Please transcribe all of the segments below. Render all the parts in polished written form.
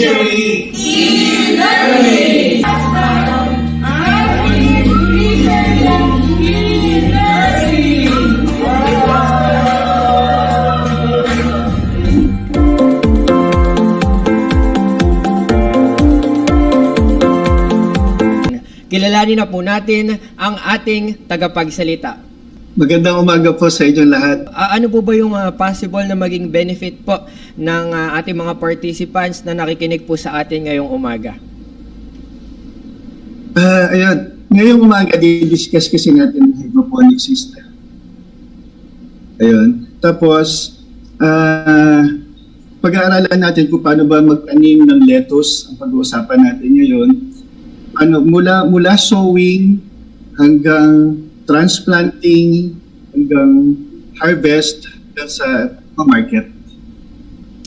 Beneficiary e-learning. Kilalanin na po natin ang ating tagapagsalita. Magandang umaga po sa inyong lahat. Ano po ba yung possible na maging benefit po ng ating mga participants na nakikinig po sa atin ngayong umaga? Ayan, ngayong umaga di-discuss kasi natin ang hydroponic system. Ayun. Tapos, pag-aaralan natin kung paano ba magtanim ng lettuce ang pag-uusapan natin ngayon. Mula sowing hanggang transplanting hanggang harvest hanggang sa market.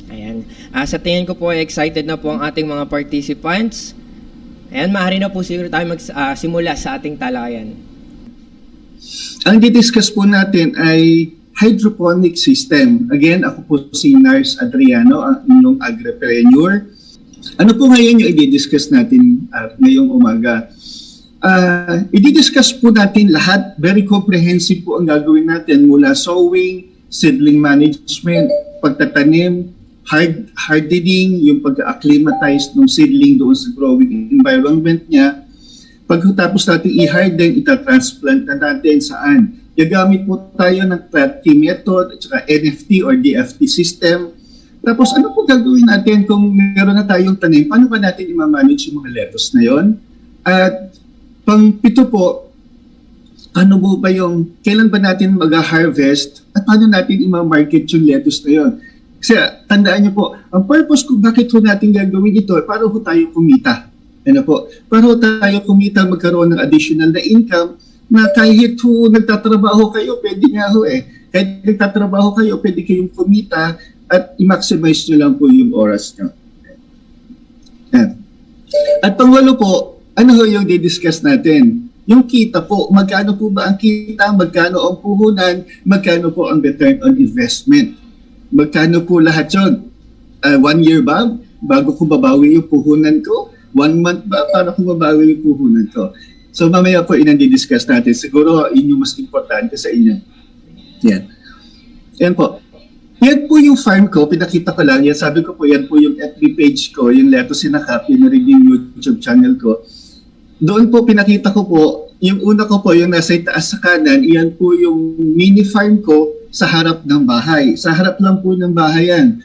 Ayan. Sa tingin ko po, excited na po ang ating mga participants. Ayan, maaari na po siguro tayo magsimula sa ating talakayan. Ang di-discuss po natin ay hydroponic system. Again, ako po si Nars Adriano, ang inyong agripreneur. Ano po ngayon yung i-discuss natin ngayong umaga? I-discuss po natin lahat, very comprehensive po ang gagawin natin mula sowing, seedling management, pagtatanim, hardening, yung pag-acclimatize ng seedling doon sa growing environment niya. Pagkatapos natin i-harden, itatransplant na natin saan? Gagamit po tayo ng Kratky method at saka NFT or DFT system. Tapos ano po gagawin natin kung meron na tayong tanim? Paano ba natin i-manage yung mga lettuce na yon? At pang-pito po, ano po ba kailan ba natin mag-harvest at paano natin i-market yung lettuce na yon? Kasi tandaan niyo po, ang purpose kung bakit po natin gagawin ito, para po tayo kumita. Ano po? Para po tayo kumita, magkaroon ng additional na income na kahit po nagtatrabaho kayo, pwede nga ho eh. Kahit nagtatrabaho kayo, pwede kayong kumita at i-maximize nyo lang po yung oras nyo. At pangwalo po, ano ho yung di-discuss natin? Yung kita po, magkano po ba ang kita, magkano ang puhunan, magkano po ang return on investment? Magkano po lahat yun? 1 year ba? Bago ko babawi yung puhunan ko? 1 month ba? Para ko babawi yung puhunan ko? So mamaya po inang-discuss natin. Siguro yun yung mas importante sa inyo. Yan. Yan po. Yan po yung farm ko, pinakita ko lang, yan sabi ko po, yan po yung FB page ko, yung Lettuce in a Cup, yung naging YouTube channel ko. Doon po pinakita ko po, yung una ko po, yung nasa itaas sa kanan, yan po yung mini farm ko sa harap ng bahay. Sa harap lang po ng bahay yan.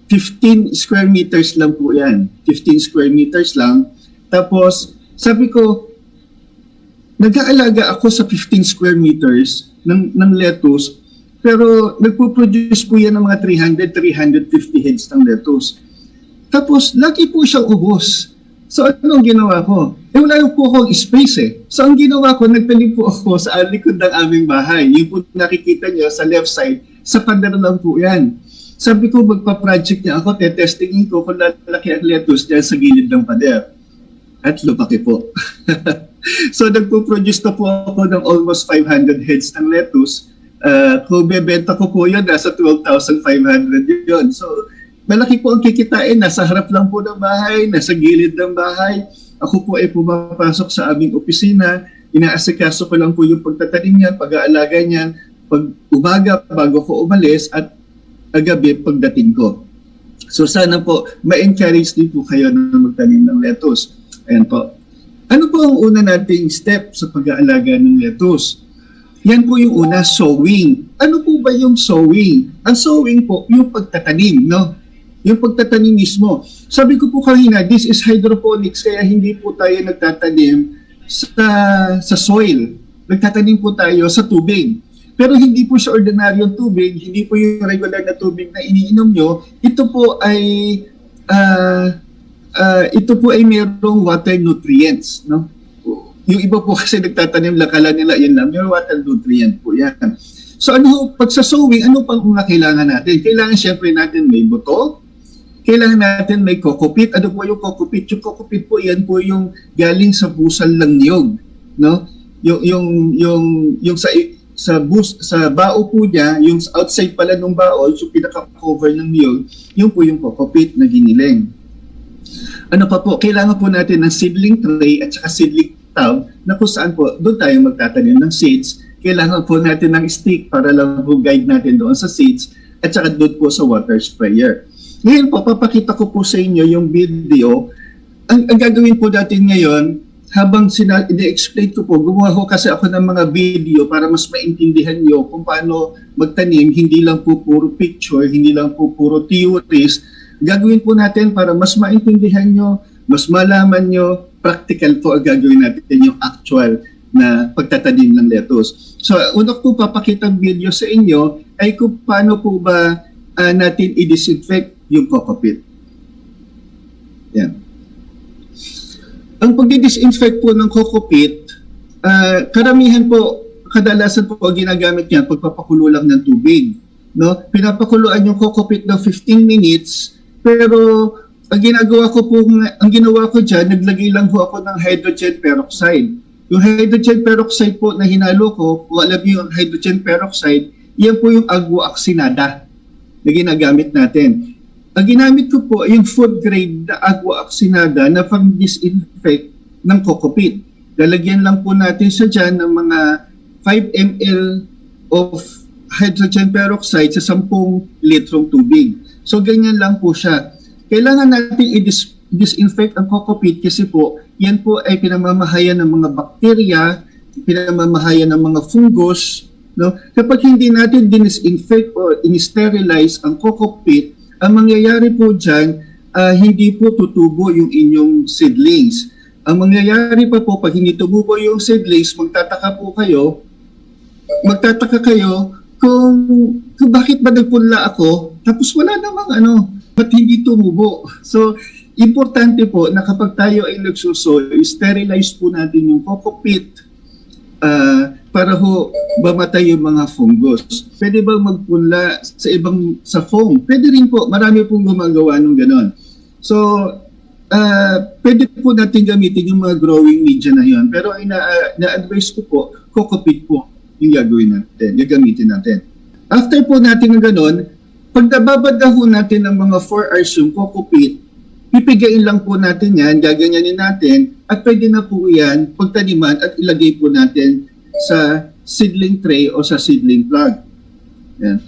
15 square meters lang po yan. 15 square meters lang. Tapos, sabi ko, nag-aalaga ako sa 15 square meters ng lettuce. Pero nagpo-produce po yan ng mga 300-350 heads ng lettuce. Tapos, lagi po siyang ubos. So, anong ginawa ko? Wala po akong space eh. So, ang ginawa ko, nagtanim po ako sa likod ng aming bahay. Yung po nakikita niyo sa left side, sa pader lang po yan. Sabi ko, magpa-project niya ako, testingin ko kung lalaki ang lettuce dyan sa gilid ng pader. At lumaki po. So, nagpo-produce na po ako ng almost 500 heads ng lettuce. Kung bebenta ko po yun, nasa 12,500 yun. So, malaki po ang kikitain. Nasa harap lang po ng bahay, nasa gilid ng bahay. Ako po ay pumapasok sa aming opisina. Inaasikaso ko lang po yung pagtatanim niyan, pag-aalaga niyan, pag umaga bago ko umalis at gabi pagdating ko. So, sana po, ma-encourage din po kayo na magtanim ng lettuce. Ayan po. Ano po ang una nating step sa pag-aalaga ng lettuce? Yan po yung una, sowing. Ano po ba yung sowing? Ang sowing po, yung pagtatanim, no? Yung pagtatanim mismo. Sabi ko po kanina, this is hydroponics, kaya hindi po tayo nagtatanim sa soil. Nagtatanim po tayo sa tubig. Pero hindi po siya ordinaryong tubig, hindi po yung regular na tubig na iniinom nyo. Ito po ay mayroong water nutrients, no? Yung iba po kasi nagtatanim lang, kala nila yun lang, yung water nutrient po yan. So pag sa sowing, ano pang mga kailangan natin? Kailangan syempre natin may buto, kailangan natin may kokopit. Ano po yung kokopit? Yung kokopit po, yan po yung galing sa busal ng niyog, no? Yung sa bao po niya, yung outside pala ng bao, yung pinaka-cover ng niyog, yun po yung coco peat na giniling. Ano pa po, kailangan po natin ng seedling tray at saka seedling tub na kung saan po doon tayo magtatanim ng seeds. Kailangan po natin ng stick para lang po guide natin doon sa seeds at saka doon po sa water sprayer. Ngayon po, papakita ko po sa inyo yung video. Ang gagawin po natin ngayon, habang i-explain ko po, gumawa ko kasi ako ng mga video para mas maintindihan nyo kung paano magtanim, hindi lang po puro picture, hindi lang po puro theories. Gagawin po natin para mas maintindihan nyo, mas malaman nyo, practical po ang gagawin natin yung actual na pagtatanim ng lettuce. So, una po papakita ang video sa inyo ay kung paano po ba natin i-disinfect yung coco peat. Yan. Ang pag-disinfect po ng coco peat, karamihan po, kadalasan po ginagamit niya pagpapakulo lang ng tubig. No? Pinapakuluan yung coco peat ng 15 minutes, pero ang ginawa ko dyan, naglagay lang po ako ng hydrogen peroxide. Yung hydrogen peroxide po na hinalo ko, kung alam niyo yung hydrogen peroxide, yan po yung agua oxinada na ginagamit natin. Ang ginamit ko po ay yung food grade na agua oxinada na pang-disinfect ng coco peat. Lalagyan lang po natin siya dyan ng mga 5 ml of hydrogen peroxide sa 10 litrong tubig. So ganyan lang po siya. Kailangan natin i-disinfect ang coco peat kasi po, yan po ay pinamamahayan ng mga bakterya, pinamamahayan ng mga fungus. No? Kapag hindi natin disinfect o in-sterilize ang coco peat, ang mangyayari po dyan, hindi po tutubo yung inyong seedlings. Ang mangyayari pa po, pag hindi tumubo yung seedlings, magtataka kayo kung bakit ba nagpunla ako, tapos wala namang ba't hindi tumubo? So, importante po na kapag tayo ay nagsusoy, sterilize po natin yung coco peat para ho mamatay yung mga fungus. Pwede ba magpunla sa foam? Pwede rin po, marami pong gumagawa ng ganon. So, pwede po natin gamitin yung mga growing media na yun. Pero na-advise ko po, coco peat po yung gagamitin natin. After po natin ng ganon, pag nababad na ho natin ng mga 4 hours yung coco peat, pipigain lang po natin yan, gaganyanin natin, at pwede na po yan pagtaniman at ilagay po natin sa seedling tray o sa seedling plug. Yan.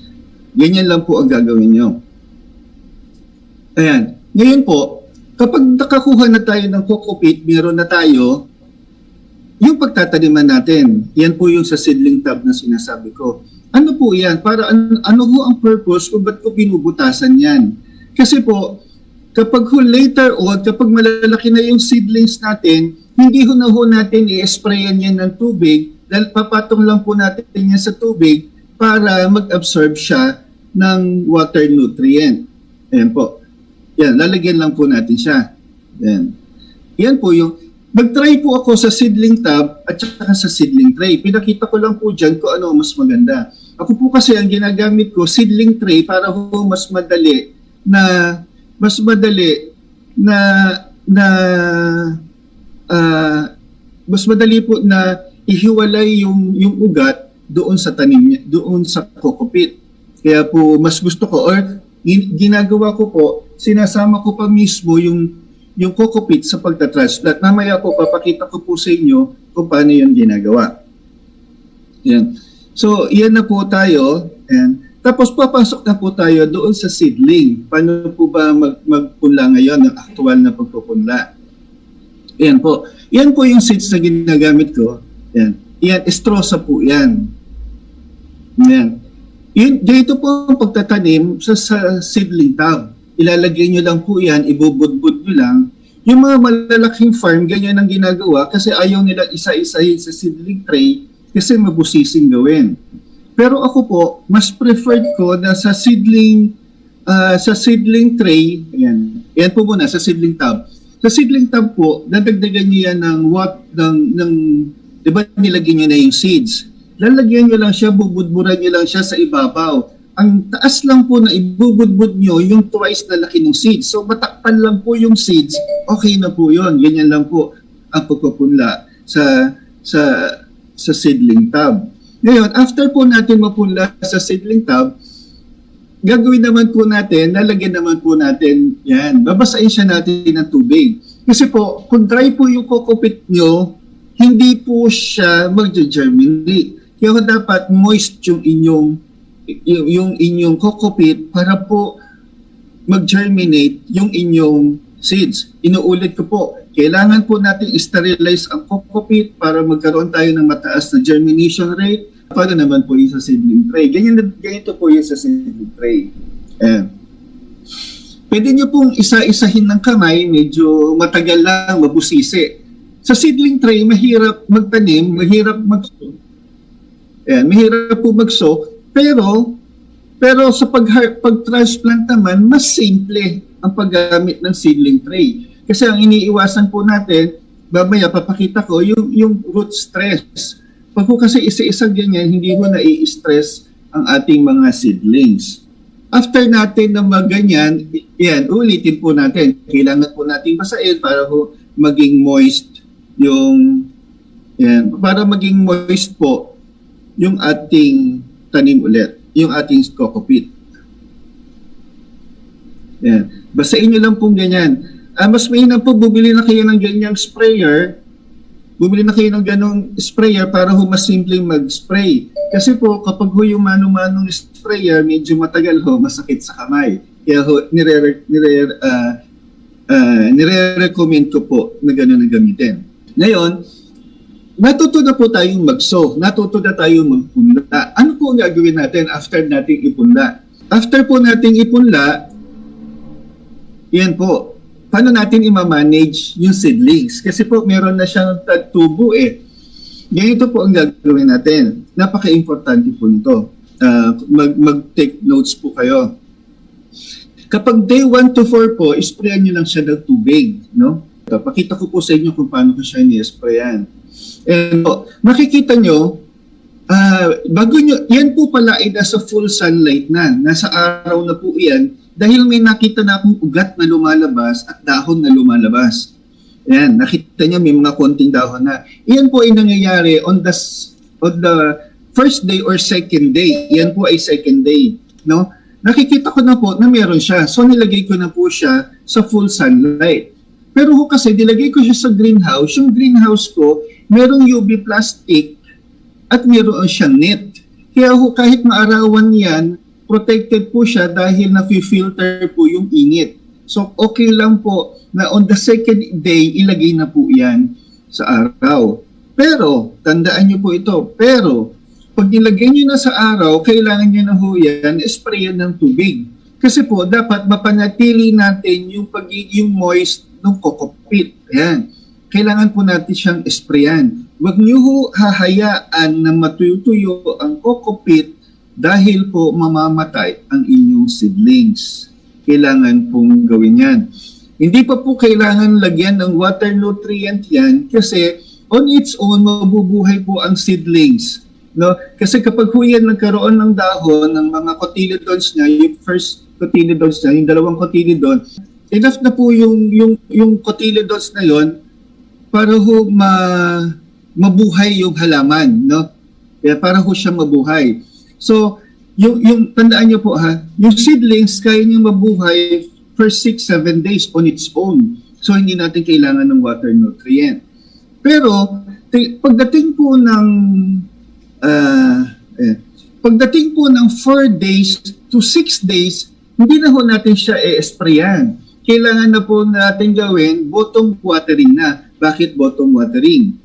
Ganyan lang po ang gagawin nyo. Ayan. Ngayon po, kapag nakakuha na tayo ng coco peat, meron na tayo yung pagtataniman natin. Yan po yung sa seedling tub na sinasabi ko. Ano po yan? Para ano ho ang purpose kung ba't ko binubutasan yan? Kasi po, kapag later on, kapag malalaki na yung seedlings natin, hindi na natin i-sprayan yan ng tubig dahil papatong lang po natin yan sa tubig para mag-absorb siya ng water nutrient. Ayan po. Yan, lalagyan lang po natin siya. Yan. Yan po yung, nag-try po ako sa seedling tub at saka sa seedling tray. Pinakita ko lang po dyan kung ano mas maganda. Ako po kasi ang ginagamit ko, seedling tray para ho mas madali po na ihiwalay yung ugat doon sa tanim niya, doon sa coco peat. Kaya po mas gusto ko or ginagawa ko po, sinasama ko pa mismo yung coco peat sa pagta-transplant. Mamaya po papakita ko po sa inyo kung paano yun ginagawa. Yan. So, yan na po tayo. And tapos papasok na po tayo doon sa seedling. Paano po ba magpunla ngayon ng aktual na pagpupunla? Yan po. Yan po yung seeds na ginagamit ko. Yan. Yan, estrosa po yan. Yan. Dito po ang pagtatanim sa seedling tub. Ilalagay nyo lang po yan, ibubudbud nyo lang. Yung mga malalaking farm, ganyan ang ginagawa kasi ayaw nila isa-isahin sa seedling tray kasi mabusising gawin. Pero ako po, mas preferred ko na sa seedling tray, yan po muna, sa seedling tub. Sa seedling tub po, dadagdagan nyo yan ng di ba nilagyan nyo na yung seeds. Lalagyan nyo lang siya, bubudburan nyo lang siya sa ibabaw. Ang taas lang po na ibubudbud nyo, yung twice na laki ng seeds. So matakpan lang po yung seeds, okay na po yun. Ganyan lang po ang pagpupunla sa seedling tub. Ngayon, after po natin mapunla sa seedling tub, gagawin naman po natin, lalagyan naman po natin yan. Babasain siya natin ng tubig. Kasi po, kung dry po yung coco peat nyo, hindi po siya mag-germinate. Kaya dapat moist yung inyong coco peat para po mag-germinate yung inyong seeds. Inuulit ko po, kailangan po natin sterilize ang coco peat para magkaroon tayo ng mataas na germination rate. Para naman po yung sa seedling tray. Ganito po yung sa seedling tray. Pwede nyo pong isa-isahin ng kamay, medyo matagal lang, mabusisi. Sa seedling tray, mahirap magtanim, mahirap mag-sow. Mahirap po mag-sow, pero sa pag-transplant naman, mas simple ang paggamit ng seedling tray. Kasi ang iniiwasan po natin, babaya papakita ko, yung root stress. Pag po kasi isa-isang ganyan, hindi mo nai-stress ang ating mga seedlings. After natin na maganyan, yan, ulitin po natin. Kailangan po natin basahin para po maging moist para maging moist po yung ating tanim ulit, yung ating coco peat. Yan. Basahin nyo lang pong ganyan. Mas mainam po, bumili na kayo ng ganyang sprayer. Bumili na kayo ng ganong sprayer para mas simpleng mag-spray. Kasi po, kapag yung mano-manong sprayer, medyo matagal masakit sa kamay. Kaya nire-recommend ko po na gano'n ang gamitin. Ngayon, natuto na po tayong mag-sow. Natuto na tayong magpunla. Ano po ang gagawin natin after nating ipunla? After po nating ipunla, yan po, paano natin i-manage yung seedlings? Kasi po, meron na siyang tubo Ganito po ang gagawin natin. Napaka-importante po nito. Mag-take notes po kayo. Kapag day 1 to 4 po, isprayan nyo lang siya ng tubig. No? Pakita ko po sa inyo kung paano ko siya ni-sprayan. And makikita nyo, yan po pala ay nasa full sunlight na. Nasa araw na po yan. Dahil may nakita na akong ugat na lumalabas at dahon na lumalabas. Yan, nakita niyo may mga konting dahon na. Iyan po ay nangyayari on the first day or second day. Yan po ay second day. No? Nakikita ko na po na meron siya. So nilagay ko na po siya sa full sunlight. Pero kasi nilagay ko siya sa greenhouse. Yung greenhouse ko, merong UV plastic at meron siyang net. Kaya kahit maarawan yan, protected po siya dahil na-filter po yung init. So, okay lang po na on the second day, ilagay na po yan sa araw. Pero, tandaan nyo po ito, pag nilagay nyo na sa araw, kailangan nyo na ho yan, sprayan ng tubig. Kasi po, dapat mapanatili natin yung pagiging moist ng coco peat. Ayan. Kailangan po natin siyang sprayan. Huwag nyo ho hahayaan na matuyo-tuyo ang coco peat dahil po mamamatay ang inyong seedlings. Kailangan pong gawin yan. Hindi pa po kailangan lagyan ng water nutrient yan kasi on its own mabubuhay po ang seedlings. No? Kasi kapag yan nagkaroon ng dahon ng mga cotyledons niya, yung first cotyledons niya, yung dalawang cotyledon, enough na po yung cotyledons na yon para ho mabuhay yung halaman. No? Kaya para ho siya mabuhay. So, yung tandaan niyo po yung seedlings kaya niyang mabuhay for 6-7 days on its own. So, hindi natin kailangan ng water nutrient. Pero, pagdating po ng 4 days to 6 days, hindi na ho natin siya i-sprayan. Kailangan na po natin gawin bottom watering na. Bakit bottom watering?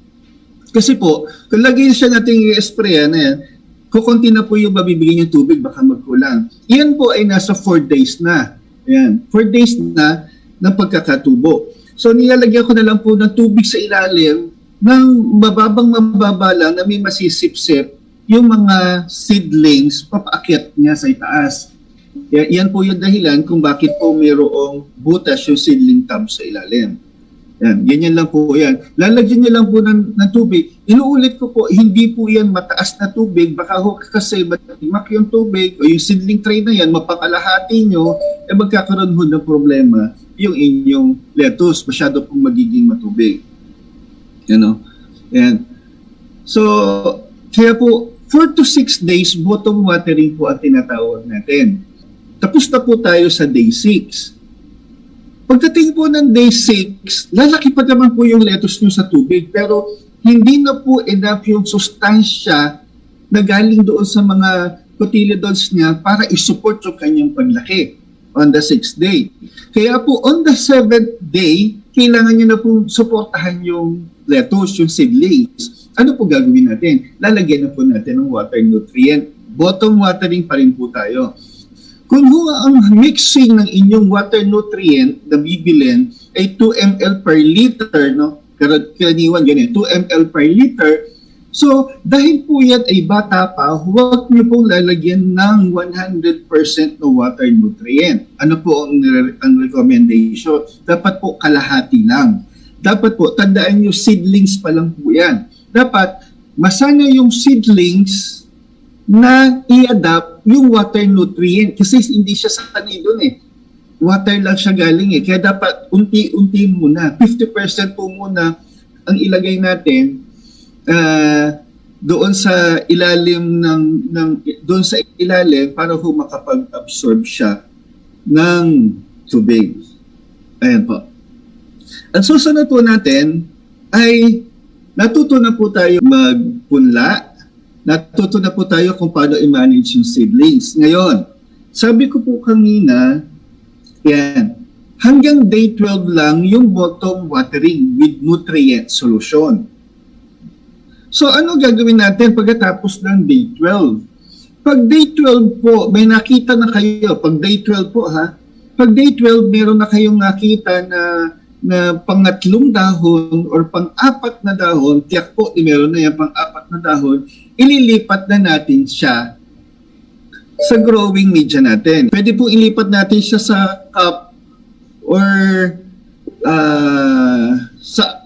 Kasi po, kung lagi siya natin i-sprayan na yan, kukunti na po yung mabibigyan yung tubig, baka magkulang. Iyan po ay nasa 4 days na. Ayan, 4 days na ng pagkakatubo. So, nilalagyan ko na lang po ng tubig sa ilalim ng mababa lang na may masisip-sip yung mga seedlings papaakyat niya sa itaas. Yan po yung dahilan kung bakit po mayroong butas yung seedling tub sa ilalim. Yan, ganyan lang po yan. Lalagyan niyo lang po ng tubig. Inuulit ko po, hindi po yan mataas na tubig. Baka ho kasi matimak yung tubig o yung seedling tray na yan, mapakalahati nyo, magkakaroon ho ng problema yung inyong lettuce. Masyado pong magiging matubig. Yan. So, kaya po, 4 to 6 days, bottom watering po ang tinatawag natin. Tapos na po tayo sa day 6. Pagdating po ng day 6, lalaki pa naman po yung lettuce nyo sa tubig, pero hindi na po enough yung sustansya na galing doon sa mga cotyledons niya para isupport yung kanyang paglaki on the 6th day. Kaya po on the 7th day, kailangan nyo na po suportahan yung lettuce, yung seedlings. Ano po gagawin natin? Lalagyan na po natin ng water nutrient. Bottom watering pa rin po tayo. Kung ang mixing ng inyong water nutrient na bibilin ay 2 ml per liter, no? Karaniwan ganyan, 2 ml per liter. So, dahil po yan ay bata pa, huwag niyo pong lalagyan ng 100% na water nutrient. Ano po ang recommendation? Dapat po kalahati lang. Dapat po, tandaan niyo, seedlings pa lang po yan. Dapat, masana yung seedlings na i-adapt yung water nutrient kasi hindi siya sanay doon eh. Water lang siya galing eh. Kaya dapat unti-unti muna. 50% po muna ang ilagay natin doon sa ilalim doon sa ilalim para ho makapag-absorb siya ng tubig. Ayan po. Ang susunod po natin ay natuto na po tayo magpunla. Natuto na po tayo kung paano i-manage yung seedlings. Ngayon, sabi ko po kanina, yan, hanggang day 12 lang yung bottom watering with nutrient solution. So, ano gagawin natin pagkatapos ng day 12? Pag day 12 po, may nakita na kayo. Pag day 12 po ha, pag day 12, meron na kayong nakita na pangatlong dahon or pang-apat na dahon, tiyak po, meron na yan pang-apat na dahon, ililipat na natin siya sa growing media natin. Pwede po ilipat natin siya sa cup or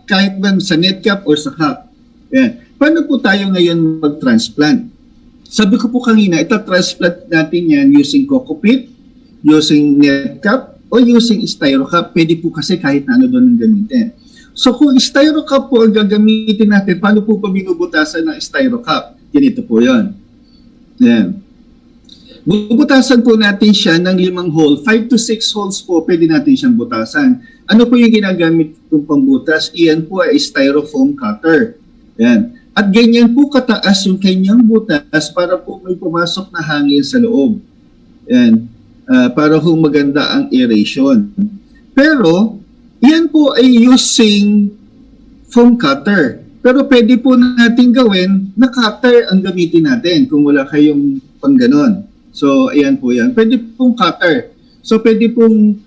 kahit man sa net cup or sa cup. Yan. Paano po tayo ngayon mag-transplant? Sabi ko po kanina, ita-transplant natin yan using coco pit, using net cup, o using styro cup. Pwede po kasi kahit na ano doon ang gamitin. So kung styro cup po ang gagamitin natin, paano po pa binubutasan ng styro cup? Ganito po yun. Yan. Bubutasan po natin siya ng 5 hole. 5 to 6 holes po, pwede natin siyang butasan. Ano po yung ginagamit kong pambutas? Iyan po ay styrofoam cutter. Yan. At ganyan po kataas yung kanyang butas para po may pumasok na hangin sa loob. Yan. Para po maganda ang aeration. Pero, yan po ay using foam cutter. Pero pwede po natin gawin na cutter ang gamitin natin kung wala kayong pang ganon. So, ayan po yan. Pwede pong cutter. So, pwede pong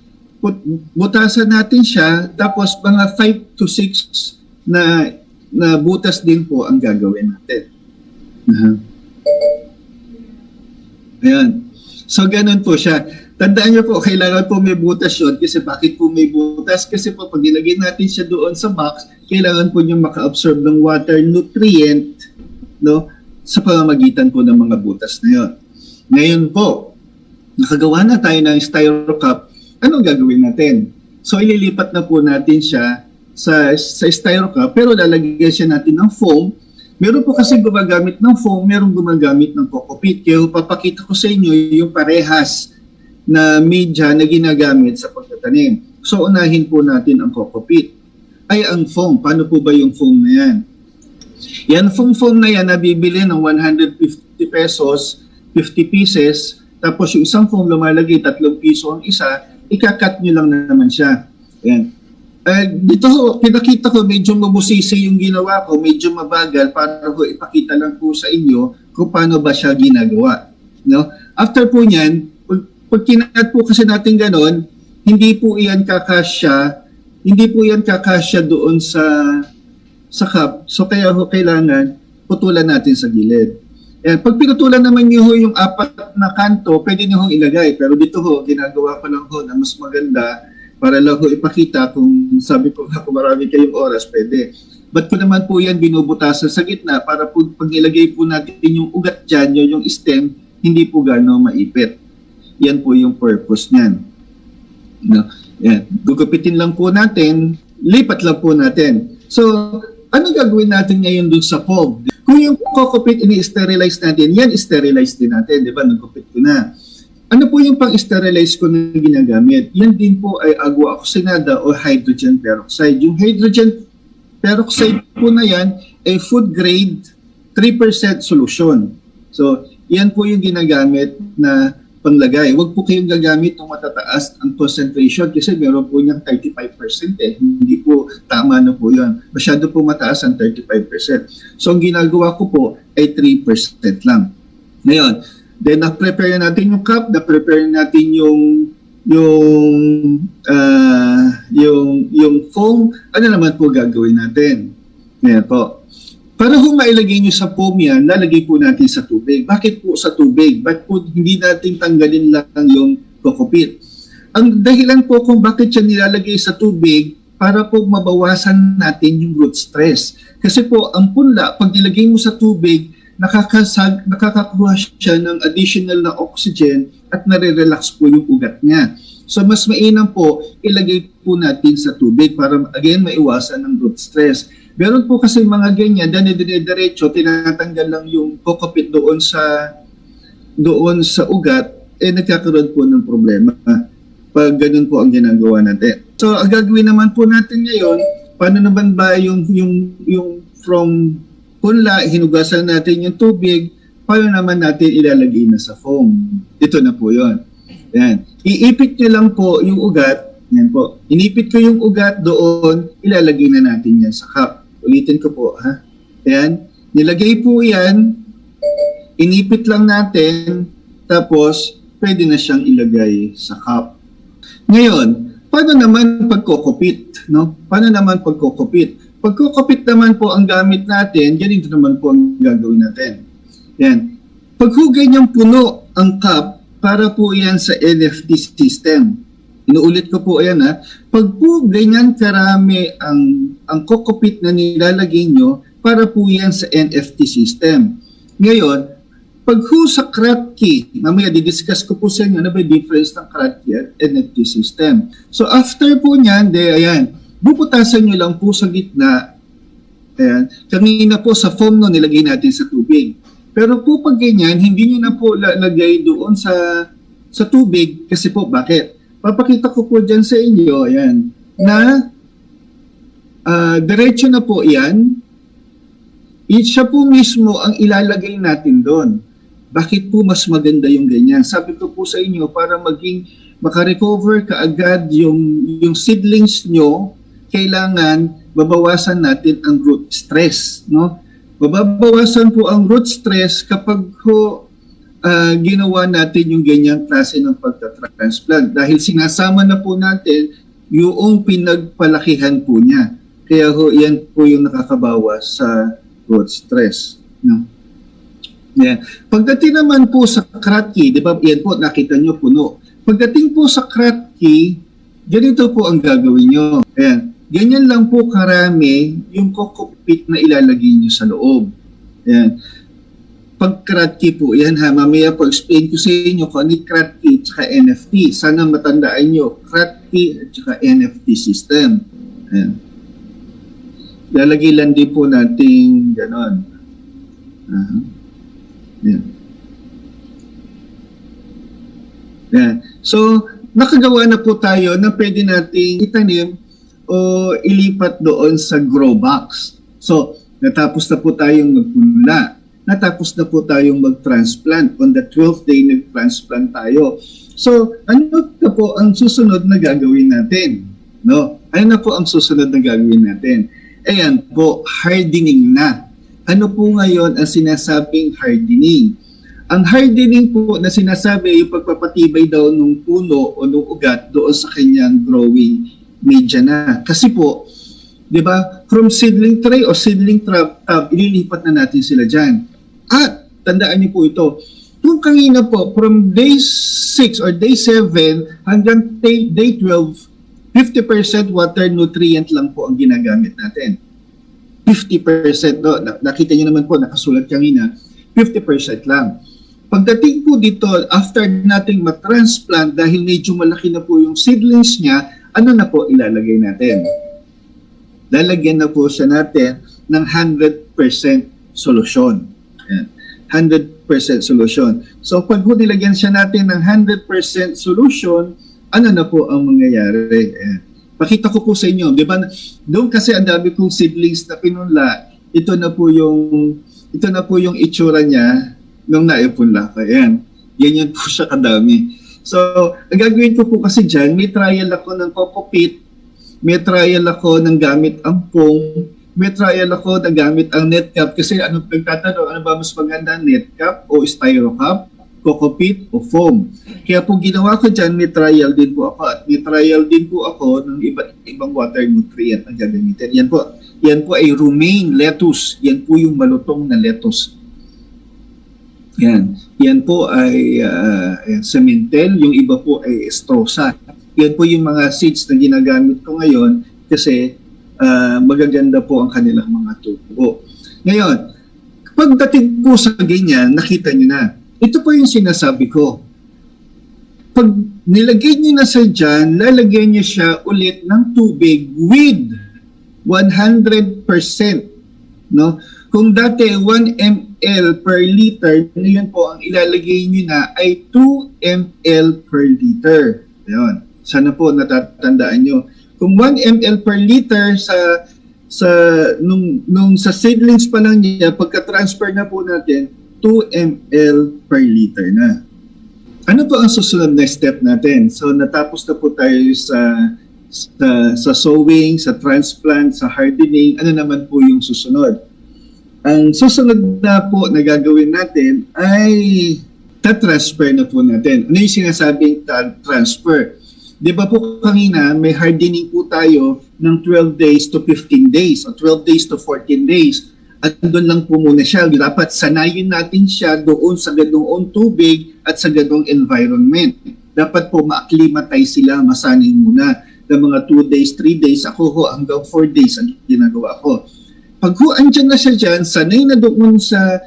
butasan natin siya, tapos mga 5 to 6 na butas din po ang gagawin natin. Ayan. So, ganun po siya. Tandaan niyo po, kailangan po may butas yun. Kasi bakit po may butas? Kasi po, pag ilagay natin siya doon sa box, kailangan po niyang maka-absorb ng water nutrient, no, sa pamamagitan po ng mga butas na yun. Ngayon po, nakagawa na tayo ng styro cup, anong gagawin natin? So, ililipat na po natin siya sa styro cup, pero lalagyan siya natin ng foam. Meron po kasi gumagamit ng foam, meron gumagamit ng coco pit. Kaya papakita ko sa inyo yung parehas na media na ginagamit sa pagtatanim. So, unahin po natin ang coco pit. Ay, ang foam. Paano po ba yung foam na yan? Yan, foam na yan, nabibili ng 150 pesos, 50 pieces, tapos yung isang foam lumalagay, 3 piso ang isa, ikakat nyo lang naman siya. Yan. Dito ho, pinakita ko, medyo mabusisi yung ginawa ko, medyo mabagal para ho ipakita lang po sa inyo kung paano ba siya ginagawa. No? After po niyan, pag kinat po kasi natin ganon, hindi po iyan kakasya doon sa cup. So kaya ho kailangan putulan natin sa gilid. Yan. Pag pinutulan naman niyo ho yung 4 na kanto, pwede niyo ho ilagay. Pero dito ho, ginagawa ko lang ho na mas maganda para lang ho ipakita kung sabi ko kung marami kayong oras, pwede. Ba't ko naman po yan binubutasan sa gitna para po, pag ilagay po natin yung ugat dyan, yung stem, hindi po gano'ng maipit. Yan po yung purpose niyan. No? Yan. Gugupitin lang po natin, lipat lang po natin. So, ano gagawin natin ngayon dun sa foam? Kung yung coco-pit ini-sterilize natin, yan sterilize din natin, di ba? Nagkupit ko na. Ano po yung pang-sterilize ko na ginagamit? Yan din po ay agua oxinada o hydrogen peroxide. Yung hydrogen peroxide po na yan ay food grade 3% solution. So, yan po yung ginagamit na panglagay. Huwag po kayong gagamit ng matataas ang concentration kasi meron po niyang 35% eh. Hindi po tama na po yun. Masyado po mataas ang 35%. So, ang ginagawa ko po ay 3% lang. Ngayon, then na-prepare natin yung cup, na-prepare natin yung foam. Ano naman po gagawin natin? Ngayon po. Para kung mailagay nyo sa foam yan, lalagay po natin sa tubig. Bakit po sa tubig? Ba't po hindi natin tanggalin lang yung coco-pit? Ang dahilan po kung bakit siya nilalagay sa tubig, para po mabawasan natin yung root stress. Kasi po, ang punla, pag nilagay mo sa tubig, nakakakuha siya ng additional na oxygen at nare-relax po yung ugat niya. So, mas mainam po, ilagay po natin sa tubig para, again, maiwasan ng root stress. Meron po kasi mga ganyan, dire-diretso, tinatanggal lang yung coco-pit doon sa ugat, nagkakaroon po ng problema. Pag ganun po ang ginagawa natin. So, ang gagawin naman po natin ngayon, paano naman ba yung from punla, hinugasan natin yung tubig, paano naman natin ilalagay na sa foam? Ito na po yun. Yan. Iipit nyo lang po yung ugat. Yan po. Inipit ko yung ugat doon, ilalagay na natin yan sa cup. Ulitin ko po, ha? Yan. Nilagay po yan, inipit lang natin, tapos pwede na siyang ilagay sa cup. Ngayon, paano naman pagkokopit? No? Paano naman pagkokopit? Pagkokopit naman po ang gamit natin, ganito naman po ang gagawin natin. Yan. Paghugay niyang puno ang cup, para po yan sa NFT system. Inuulit ko po yan, ha. Pag po ganyan karami ang coco-pit na nilalagay nyo, para po yan sa NFT system. Ngayon, pag ho sa Kratky, mamaya didiscuss ko po sa inyo ano ba yung difference ng Kratky at NFT system. So after po niyan, ayan, bubutasan nyo lang po sa gitna. Ayan, kanina po sa foam no, nilagay natin sa tubig. Pero po pag ganyan, hindi nyo na po lalagay doon sa tubig kasi po bakit? Papakita ko po dyan sa inyo, ayan, na diretso na po yan. Siya po mismo ang ilalagay natin doon. Bakit po mas maganda yung ganyan? Sabi ko po sa inyo, para makarecover kaagad yung seedlings nyo, kailangan babawasan natin ang root stress, no? Mababawasan po ang root stress kapag ginawa natin yung ganyang klase ng pagtatransplant dahil sinasama na po natin yung pinagpalakihan po niya. Kaya yan po yung nakakabawas sa root stress. No? Yeah. Pagdating naman po sa Kratky, di ba, yan po, nakita nyo puno. Pagdating po sa Kratky, ganito po ang gagawin nyo. Ayan. Ganyan lang po karami yung coco-pit na ilalagay nyo sa loob. Ayan. Pag Kratky po, yan ha, mamaya po explain ko sa inyo kung ano Kratky at NFT. Sana matandaan nyo, Kratky at NFT system. Ayan. Lalagay lang din po natin ganon. Ayan. Ayan. So, nakagawa na po tayo na pwede nating itanim o ilipat doon sa grow box. So, natapos na po tayong magpunla. Natapos na po tayong mag-transplant. On the 12th day, nag-transplant tayo. So, ano na po ang susunod na gagawin natin? No? Ano na po ang susunod na gagawin natin? Ayan po, hardening na. Ano po ngayon ang sinasabing hardening? Ang hardening po na sinasabi yung pagpapatibay daw ng puno o ng ugat doon sa kanyang growing media na. Kasi po, di ba, from seedling tray o seedling tub, ililipat na natin sila dyan. At, tandaan niyo po ito, kung kanina po, from day 6 or day 7 hanggang day 12, 50% water nutrient lang po ang ginagamit natin. 50%, no? Nakita niyo naman po, nakasulat kanina, 50% lang. Pagdating po dito, after nating matransplant, dahil medyo malaki na po yung seedlings niya, ano na po ilalagay natin? Lalagyan na po siya natin ng 100% solution. Ayan. 100% solution. So pag nilagyan siya natin ng 100% solution, ano na po ang mangyayari? Ayan. Pakita ko po sa inyo, di ba? Doon kasi ang dami kong seedlings na pinunla, ito na po yung itsura niya nung naipunla ko. Ayan. Ganyan po siya kadami. So, ang gagawin ko po kasi dyan, may trial ako ng Cocopit, may trial ako ng gamit ampong, may trial ako ng gamit ang netcap kasi nagtatanong, ano ba mas maganda, netcap o styrocup, Cocopit o foam. Kaya po ginawa ko dyan, may trial din po ako at may trial din po ako ng iba't ibang water nutrient na gagamitin. Yan po ay romaine lettuce. Yan po yung malutong na lettuce. Yan po ay sementel, yung iba po ay estrosa. Yan po yung mga seeds na ginagamit ko ngayon kasi magaganda po ang kanilang mga tubo. Ngayon, pagdating po sa ganyan, nakita nyo na, ito po yung sinasabi ko. Pag nilagay nyo na sa dyan, lalagyan nyo siya ulit ng tubig with 100%. No? Kung dati 1 ml per liter, ngayon po ang ilalagay nyo na ay 2 ml per liter. Ayun. Sana po natatandaan nyo. Kung 1 ml per liter sa seedlings pa lang niya, pagka-transfer na po natin, 2 ml per liter na. Ano po ang susunod na step natin? So natapos na po tayo sa sowing, sa transplant, sa hardening. Ano naman po yung susunod? Ang susunod na po na gagawin natin ay ta-transfer na po natin. Ano yung sinasabing transfer? Di ba po kanina may hardening po tayo ng 12 days to 15 days o 12 days to 14 days. At doon lang po muna siya. Dapat sanayin natin siya doon sa ganoong tubig at sa ganoong environment. Dapat po ma-acclimatize sila, masanay muna. ng mga 2 days, 3 days, ako ho hanggang 4 days ang ginagawa ko. Pag ho andyan na siya dyan, sanay na doon sa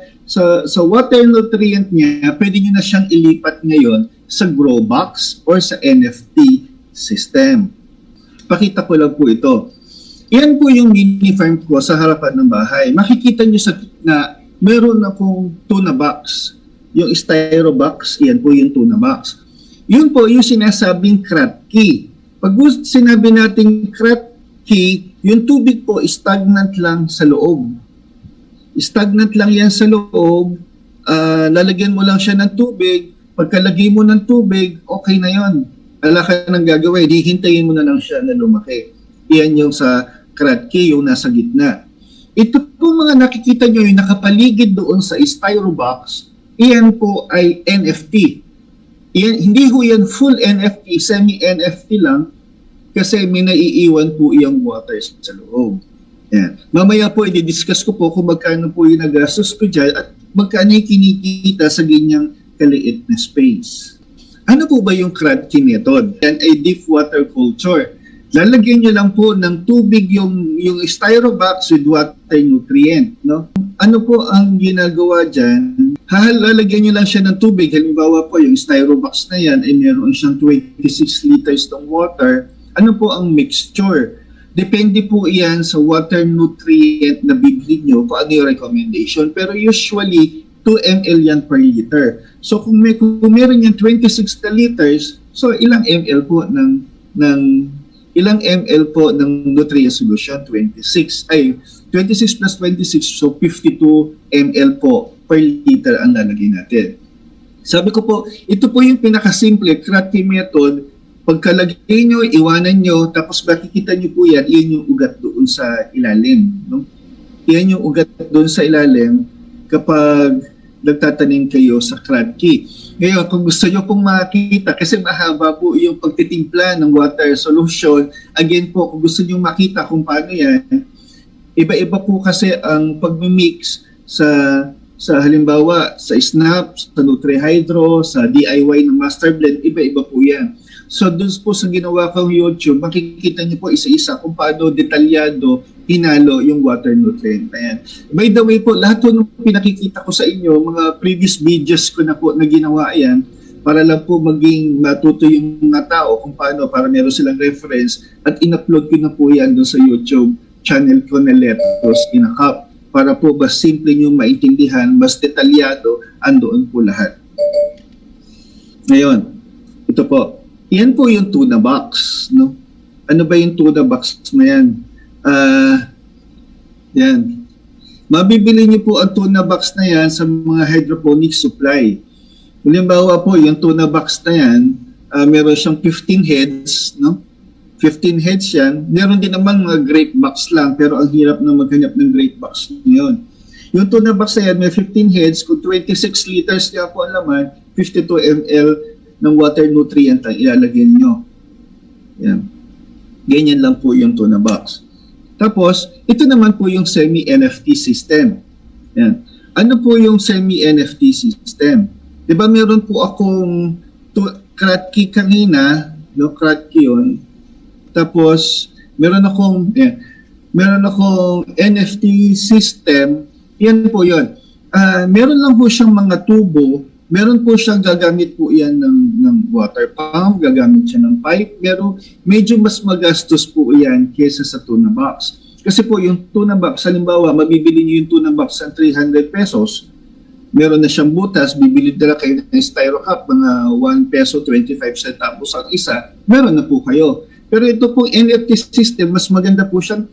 water nutrient niya, pwede nyo na siyang ilipat ngayon sa grow box or sa NFT system. Pakita ko lang po ito. Yan po yung mini farm ko sa harapan ng bahay. Makikita nyo sa na meron akong tuna box. Yung styro box, yan po yung tuna box. Yun po yung sinasabing Kratky. Pag sinabi natin Kratky, yung tubig po stagnant lang sa loob. Stagnant lang yan sa loob. Lalagyan mo lang siya ng tubig. Pagkalagay mo ng tubig, okay na yon. Wala ka nang gagawin. Hihintayin mo na lang siya na lumaki. Iyan yung sa Kratky, yung nasa gitna. Ito po mga nakikita nyo yung nakapaligid doon sa styro box, iyan po ay NFT. Iyan, hindi ho yan full NFT, semi-NFT lang kasi may naiiwan po iyang water sa loob. Yan. Mamaya po i-discuss ko po kung magkano po yung nagastos ko dyan at magkano yung kinikita sa ganyang kaliit na space. Ano po ba yung Kratky method? Yan ay deep water culture. Lalagyan nyo lang po ng tubig yung styro box with water nutrient. No? Ano po ang ginagawa dyan? Lalagyan nyo lang siya ng tubig. Halimbawa po, yung styro box na yan ay meron siyang 26 liters ng water. Ano po ang mixture? Depende po yan sa water nutrient na bibili nyo kung ano yung recommendation. Pero usually, 2 ml yan per liter. So kung meron yan 26 liters, so ilang ml po ilang ml po ng nutrient solution? 26 plus 26, so 52 ml po per liter ang lalagay natin. Sabi ko po, ito po yung pinakasimple Kratky method. Pagkalagay nyo, iwanan nyo, tapos makikita nyo po yan, iyan yung ugat doon sa ilalim. No? Iyan yung ugat doon sa ilalim kapag nagtatanim kayo sa Kratky. Ngayon, kung gusto nyo pong makita, kasi mahaba po yung pagtitimpla ng water solution, again po, kung gusto nyo makita kung paano yan, iba-iba po kasi ang pag-mix sa halimbawa, sa Snap, sa Nutrihydro, sa DIY ng Master Blend, iba-iba po yan. So, doon po sa ginawa kong YouTube, makikita nyo po isa-isa kung paano detalyado hinalo yung water nutrient na yan. By the way po, lahat po nung pinakikita ko sa inyo, mga previous videos ko na po na ginawa yan, para lang po maging matuto yung mga tao kung paano, para meron silang reference, at in-upload ko na po yan doon sa YouTube channel ko na Lettuce in a Cup. para po mas simple nyo maintindihan, mas detalyado, andoon po lahat. Ngayon, ito po. Yan po yung tuna box, no? Ano ba yung tuna box na yan? Yan. Mabibili niyo po ang tuna box na yan sa mga hydroponic supply. Halimbawa po, yung tuna box na yan, meron siyang 15 heads, no? 15 heads yan. Meron din naman mga great box lang, pero ang hirap na maghanap ng great box ngayon. Yung tuna box na yan, may 15 heads, kung 26 liters niya po ang laman, 52 ml ng water nutrient ang ilalagyan nyo. Yan. Ganyan lang po yung tuna box. Tapos, ito naman po yung semi-NFT system. Yan. Ano po yung semi-NFT system? Diba meron po akong Kratky kanina, no? Kratky yun. Tapos, meron akong NFT system. Yan po yun. Meron lang po siyang mga tubo. Meron po siyang gagamit po yan ng water pump, gagamit siya ng pipe, pero medyo mas magastos po yan kesa sa tuna box. Kasi po yung tuna box, halimbawa, mabibili niyo yung tuna box ng 300 pesos, meron na siyang butas, bibili nila kayo ng styro cup, mga 1 peso 25 centavos ang isa, meron na po kayo. Pero ito pong NFT system, mas maganda po siyang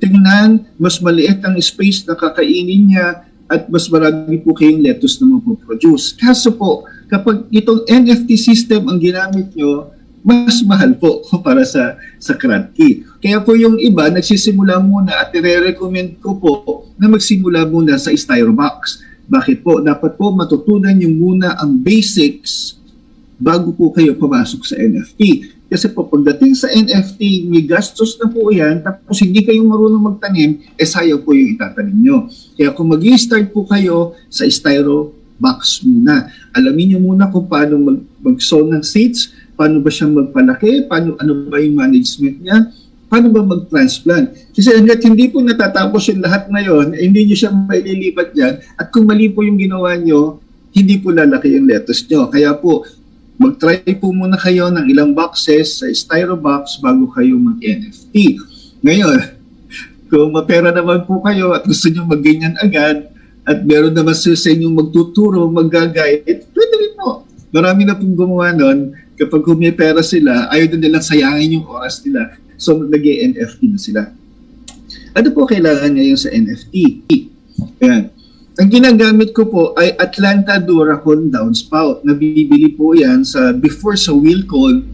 tingnan, mas maliit ang space na kakainin niya, at mas marami po kayong lettuce na mapoproduce. Kaso po, kapag itong NFT system ang ginamit nyo, mas mahal po para sa Kratky. Kaya po yung iba, nagsisimula muna at i-recommend ko po na magsimula muna sa styro box. Bakit po? Dapat po matutunan nyo muna ang basics bago po kayo pumasok sa NFT. Kasi po pagdating sa NFT, may gastos na po yan, tapos hindi kayo marunong magtanim, sayang po yung itatanim nyo. Kaya kung mag-i-start po kayo sa styro box muna, alamin nyo muna kung paano mag-sow ng seeds, paano ba siya magpalaki, ano ba yung management niya, paano ba mag-transplant. Kasi hanggat hindi po natatapos yung lahat na yun, hindi nyo siya maililipat dyan, at kung mali po yung ginawa nyo, hindi po lalaki yung lettuce nyo. Kaya po, mag-try po muna kayo ng ilang boxes sa styro box bago kayo mag-NFT. Ngayon, kung mapera naman po kayo at gusto nyo mag-ganyan agad at meron naman sa inyong magtuturo, mag-guide, pwede rin po. Marami na pong gumawa nun. Kapag may pera sila, ayaw na nilang sayangin yung oras nila. So, nag-NFT na sila. Ano po kailangan ngayon sa NFT? Ayan. Ang ginagamit ko po ay Atlanta Duracon downspout. Nabibili po yan before sa Wilcon.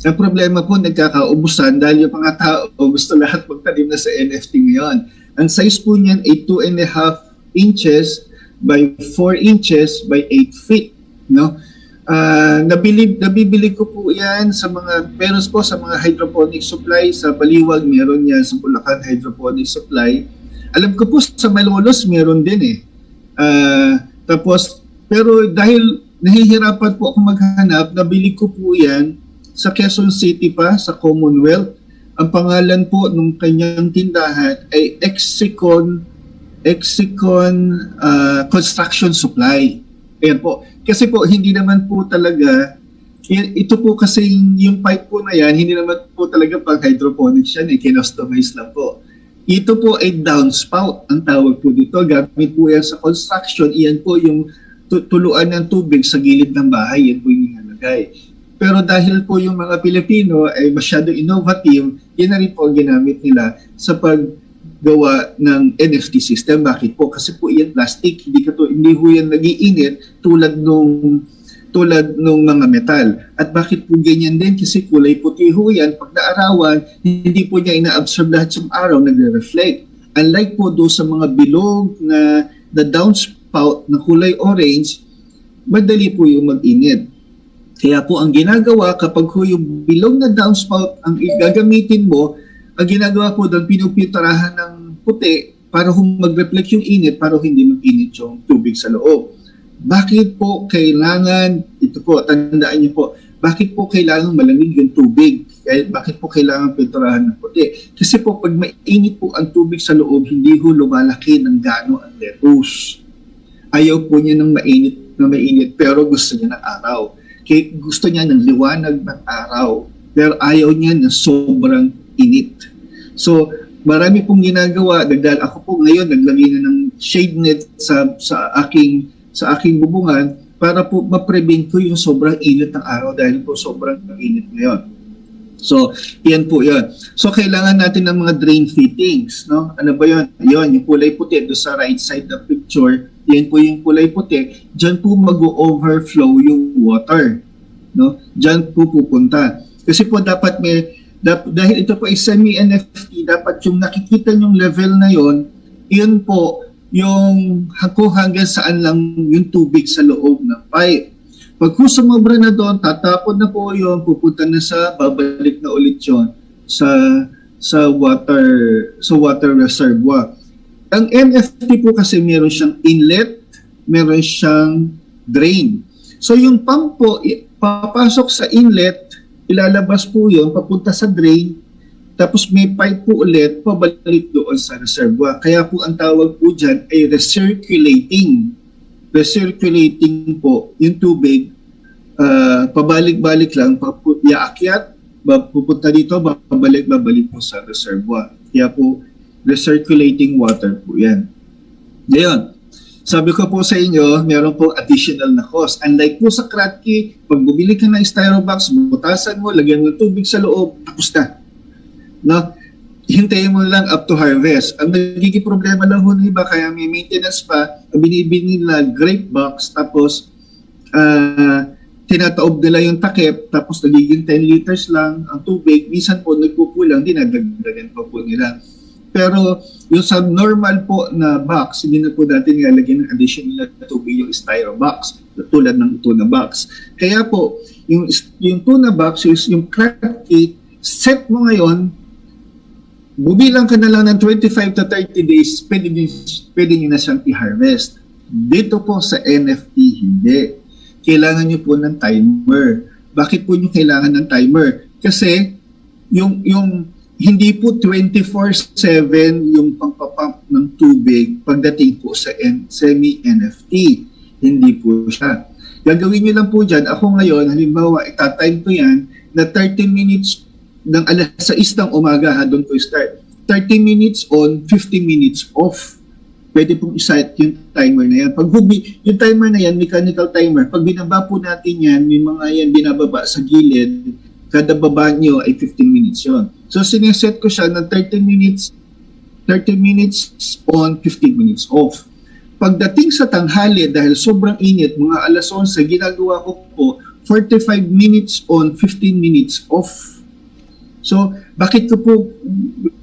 Ang problema po, nagkakaubusan dahil yung mga tao gusto lahat magtanim na sa NFT ngayon. Ang size po niyan ay 2.5 inches by 4 inches by 8 feet. No? Nabibili ko po yan sa meron po sa mga hydroponic supply. Sa Baliwag, meron yan. Sa Bulacan, hydroponic supply. Alam ko po sa Malolos meron din eh. Pero dahil nahihirapan po ako maghanap, nabili ko po yan sa Quezon City pa, sa Commonwealth. Ang pangalan po ng kanyang tindahan ay Exicon Construction Supply. Ayan po. Kasi po, hindi naman po talaga, ito po kasi yung pipe po na yan, hindi naman po talaga pang hydroponics yan, kinostomize lang po. Ito po ay downspout, ang tawag po dito. Gamit po yan sa construction. Iyan po yung tuluan ng tubig sa gilid ng bahay. Yan po yung nilalagay. Pero dahil po yung mga Pilipino ay masyado innovative, yan na rin po ang ginamit nila sa paggawa ng NFT system. Bakit po? Kasi po yan plastic. Hindi po yan nag-iinit tulad nung mga metal. At bakit po ganyan din? Kasi kulay puti ho yan. Pag naarawan, hindi po niya ina-absorb lahat ng araw, nagre-reflect. Unlike po doon sa mga bilog na downspout na kulay orange, madali po yung mag-init. Kaya po ang ginagawa, kapag po yung bilog na downspout ang gagamitin mo, ang ginagawa po doon, pinupinturahan ng puti para mag-reflect yung init, para hindi mag-init yung tubig sa loob. Bakit po kailangan, ito po, tandaan niyo po, bakit po kailangan malamig yung tubig? Bakit po kailangan pinturahan ng puti? Kasi po, pag mainit po ang tubig sa loob, hindi ho lumalaki ng gaano ang lettuce. Ayaw po niya ng mainit, pero gusto niya ng araw. Kaya gusto niya ng liwanag ng araw, pero ayaw niya ng sobrang init. So, marami pong ginagawa. Ako po ngayon naglagay na ng shade net sa aking bubungan para po ma-prevent ko yung sobrang init ng araw dahil po sobrang init ngayon. So, yan po yun. So, kailangan natin ng mga drain fittings, no? Ano ba yun? Yun, yung kulay puti doon sa right side ng picture. Yan po yung kulay puti. Diyan po mag-overflow yung water, no? Diyan po pupunta. Kasi po dapat dahil ito po ay semi-NFT, dapat yung nakikita yung level na yun, yun po yung hanggang saan lang yung tubig sa loob ng pipe. Pag sumobra na doon, tatapon na po yun, pupunta na babalik na ulit yun sa water reservoir. Ang NFT po kasi meron siyang inlet, meron siyang drain. So yung pump po, papasok sa inlet, ilalabas po yun, papunta sa drain, tapos may pipe po ulit, pabalik doon sa reservoir. Kaya po ang tawag po dyan ay recirculating. Recirculating po yung tubig, pabalik-balik lang, iaakyat, pupunta dito, babalik po sa reservoir. Kaya po, recirculating water po yan. Ngayon, sabi ko po sa inyo, meron po additional na cost. Unlike po sa Kratky, pag bumili ka ng styrobox, butasan mo, lagyan mo tubig sa loob, tapos na. No? Hintayin mo lang up to harvest. Ang nagiging problema lang ho ng iba, kaya may maintenance pa, binibili nila grape box, tapos tinataob nila yung takip, tapos nagiging 10 liters lang ang tubig. Minsan po nagpupulang, dinadagdagan pa po nila. Pero yung sa normal po na box, hindi na po natin nilalagyan ng additional na tubig yung styrobox, tulad ng tuna box. Kaya po, yung tuna box, yung Kratky, set mo ngayon, bubilang ka na lang ng 25 to 30 days, pwede nyo na siyang i-harvest. Dito po sa NFT, hindi. Kailangan nyo po ng timer. Bakit po nyo kailangan ng timer? Kasi yung hindi po 24/7 yung pagpapump ng tubig pagdating po sa semi-NFT. Hindi po siya. Gagawin nyo lang po dyan, ako ngayon, halimbawa, itatime ko yan na 30 minutes ng alas 6 ng umaga, doon ko start. 30 minutes on, 15 minutes off. Pwede pong iset yung timer na yan. Pag yung timer na yan, mechanical timer, pag binaba po natin yan, may mga yan binababa sa gilid, kada baba nyo ay 15 minutes yon. So, sineset ko siya na 30 minutes on, 15 minutes off. Pagdating sa tanghali, dahil sobrang init, mga alas 11, ginagawa ko po 45 minutes on, 15 minutes off. So, bakit ko po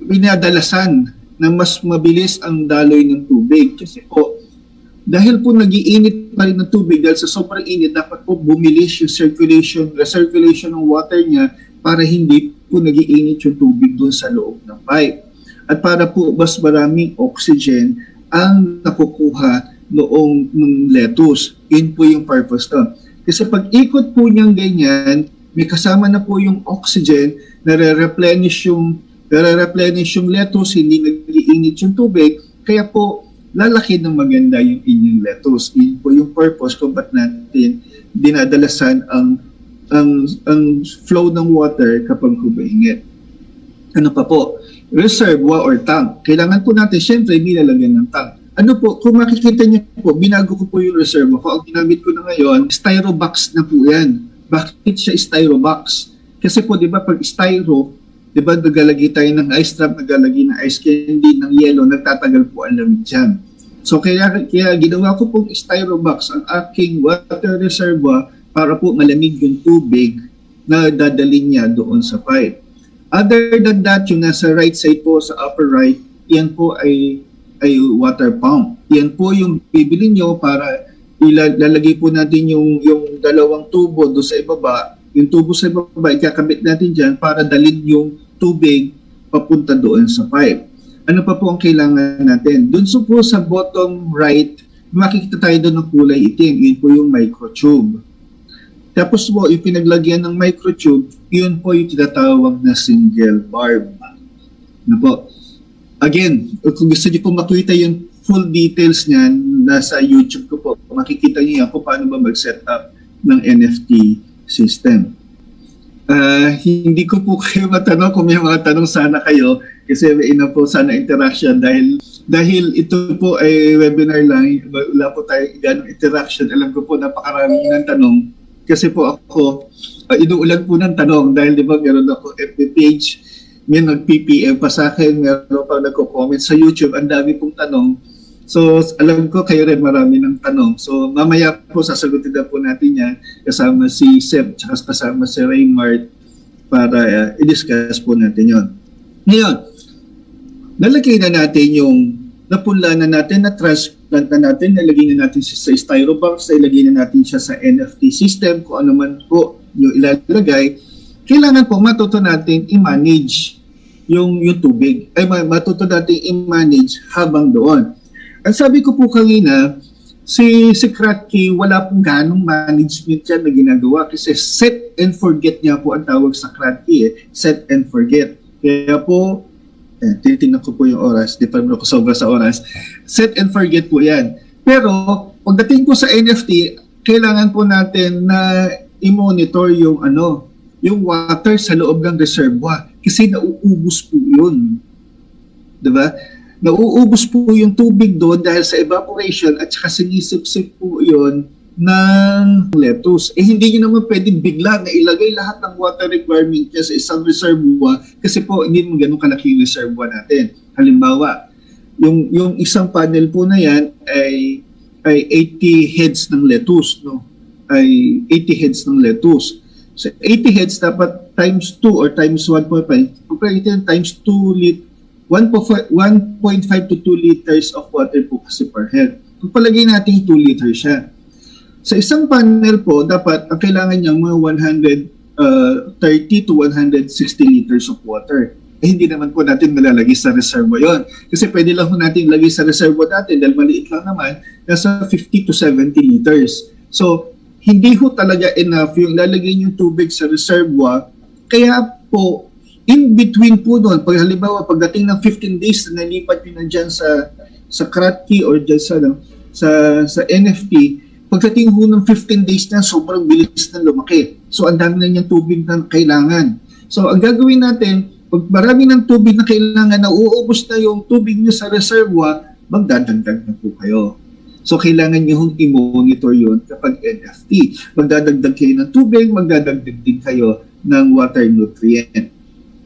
binadalasan na mas mabilis ang daloy ng tubig? Kasi po, dahil po nag-iinit pa rin ng tubig, dahil sa sobrang init, dapat po bumilis yung recirculation ng water niya para hindi po nag-iinit yung tubig doon sa loob ng pipe. At para po mas maraming oxygen ang nakukuha ng lettuce. Yun po yung purpose to. Kasi pag ikot po niyang ganyan, may kasama na po yung oxygen, nare-replenish yung lettuce, hindi nag-iinit yung tubig, kaya po lalaki ng maganda yung inyong lettuce. Yun po yung purpose kung ba't natin dinadalasan ang flow ng water kapag humaingit. Ano pa po? Reservoir or tank. Kailangan po natin, syempre, nilalagyan ng tank. Ano po, kung makikita niyo po, binago ko po yung reservoir ko. Ang ginamit ko na ngayon, styrobox na po yan. Bakit siya styrobox? Kasi po, di ba, pag styro, di ba, nagalagay tayo ng ice trap, nagalagay ng ice candy, ng yellow, nagtatagal po ang lamig dyan. So, kaya ginawa ko pong styrobox ang aking water reservoir para po malamig yung tubig na dadalhin niya doon sa pipe. Other than that, yung nasa right side po, sa upper right, yan po ay water pump. Yan po yung bibili nyo para ilalagay po natin yung dalawang tubo doon sa ibaba. Yung tubo sa ibaba, ikakabit natin dyan para dalhin yung tubig papunta doon sa pipe. Ano pa po ang kailangan natin? Doon po sa bottom right, makikita tayo doon ng kulay itim. Yun po yung microtube. Tapos po, yung pinaglagyan ng microtube, yun po yung tinatawag na single barb. Ano po? Again, kung gusto niyo po makita yung full details niyan, nasa YouTube ko po, makikita niyo yan kung paano ba mag-set up ng NFT system. Hindi ko po kayo matanong, kung may mga tanong sana kayo, Kasi may ina po sana interaction dahil ito po ay webinar lang, wala po tayo ganong interaction. Alam ko po napakaraming ng tanong kasi po ako inuulan po ng tanong dahil di ba meron ako FB page, may nag-PPM pa sa akin, meron pa nagko-comment sa YouTube, ang dami pong tanong. So alam ko kayo rin marami ng tanong. So mamaya po sasagutin na po natin yan kasama si Seb at kasama si Raymart para i-discuss po natin yon. Ngayon, nalagay na natin yung napunla na natin, na transplant na natin, nalagay na natin siya sa styrobox, nalagay na natin siya sa NFT system, kung ano man po yung ilalagay. Kailangan po matuto natin i-manage yung tubig. Ay matuto natin i-manage habang doon. Ang sabi ko po kanina, si Kratky, wala pong ganong management yan na ginagawa kasi set and forget niya po ang tawag sa Kratky. Set and forget. Kaya po, titingnan ko po yung oras, di pa ako sobra sa oras. Set and forget po yan. Pero, pagdating po sa NFT, kailangan po natin na i-monitor yung yung water sa loob ng reservoir kasi nauubos po yun. Diba? Nauubos po yung tubig doon dahil sa evaporation at saka sinisip-sip po yun ng lettuce. Hindi nyo naman pwedeng bigla na ilagay lahat ng water requirement niya sa isang reservoir kasi po hindi naman ganun kalaki yung reservoir natin. Halimbawa, yung isang panel po na yan ay 80 heads ng lettuce, no? Ay 80 heads ng lettuce. So 80 heads dapat times 2 or times 1.5. Kung times 2 1.5 to 2 liters of water po kasi per head. Kung palagay natin 2 liters siya. Sa isang panel po, dapat ang kailangan niya mga 130 to 160 liters of water. Hindi naman po natin malalagay sa reservoir yon. Kasi pwede lang po natin lagay sa reservoir natin dahil maliit lang naman, nasa 50 to 70 liters. So, hindi ho talaga enough yung lalagay yung tubig sa reservoir. Kaya po, in between po doon, pag halimbawa pagdating ng 15 days na nalipat nyo na dyan sa Kratky or dyan sa NFT, pagdating ho ng 15 days na sobrang bilis na lumaki. So ang dami na niyang tubig na kailangan. So ang gagawin natin, pag marami ng tubig na kailangan, na uubos na yung tubig niyo sa reservoir, magdadagdag na po kayo. So kailangan niyo hong i-monitor yun kapag NFT. Magdadagdag kayo ng tubig, magdadagdag din kayo ng water nutrient.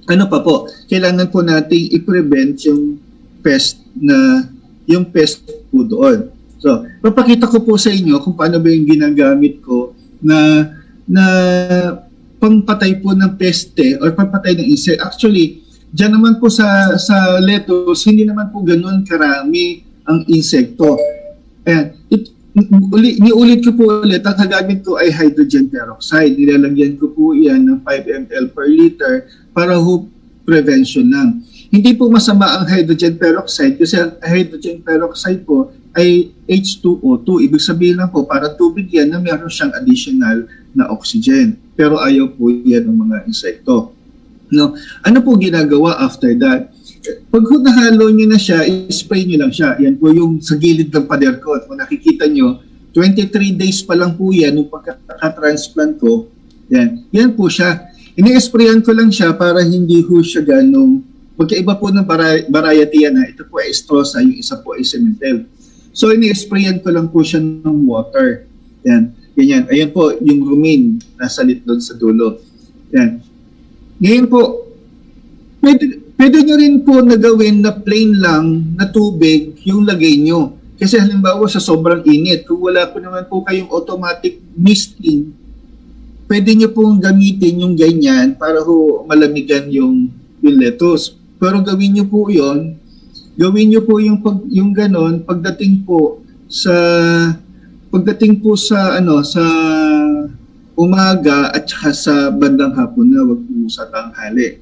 Ano pa po? Kailangan po nating i-prevent yung pest po doon. So, papakita ko po sa inyo kung paano ba yung ginagamit ko na pangpatay po ng peste or pangpatay ng insect. Actually, dyan naman po sa lettuce, hindi naman po ganun karami ang insekto. Ayan. Niulit ko po ulit, ang kagamit ko ay hydrogen peroxide. Nilalagyan ko po yan ng 5 ml per liter para ho prevention lang. Hindi po masama ang hydrogen peroxide kasi ang hydrogen peroxide po ay H2O2. Ibig sabihin lang po, para tubig yan na meron siyang additional na oxygen. Pero ayaw po yan ng mga insekto. No? Ano po ginagawa after that? Pag nahalo nyo na siya, spray nyo lang siya. Yan po yung sa gilid ng pader ko. At kung nakikita nyo, 23 days pa lang po yan nung pagka-transplant ko. Yan po siya. Ini-sprayan ko lang siya para hindi ho siya ganong magkaiba po ng variety yan. Ito po ay Strosa, yung isa po ay Cementel. So ini-sprayan ko lang po siya ng water. Yan. Ganyan. Ayan po yung romaine nasa doon sa dulo. Yan. Ngayon po, pwede nyo rin po nagawin na plain lang na tubig yung lagay nyo. Kasi halimbawa sa sobrang init, kung wala po naman po kayong automatic misting, pwede nyo pong gamitin yung ganyan para ho malamigan yung lettuce. Pero gawin nyo po yung ganon pagdating po sa umaga at saka sa bandang hapon na, wag po sa tanghali.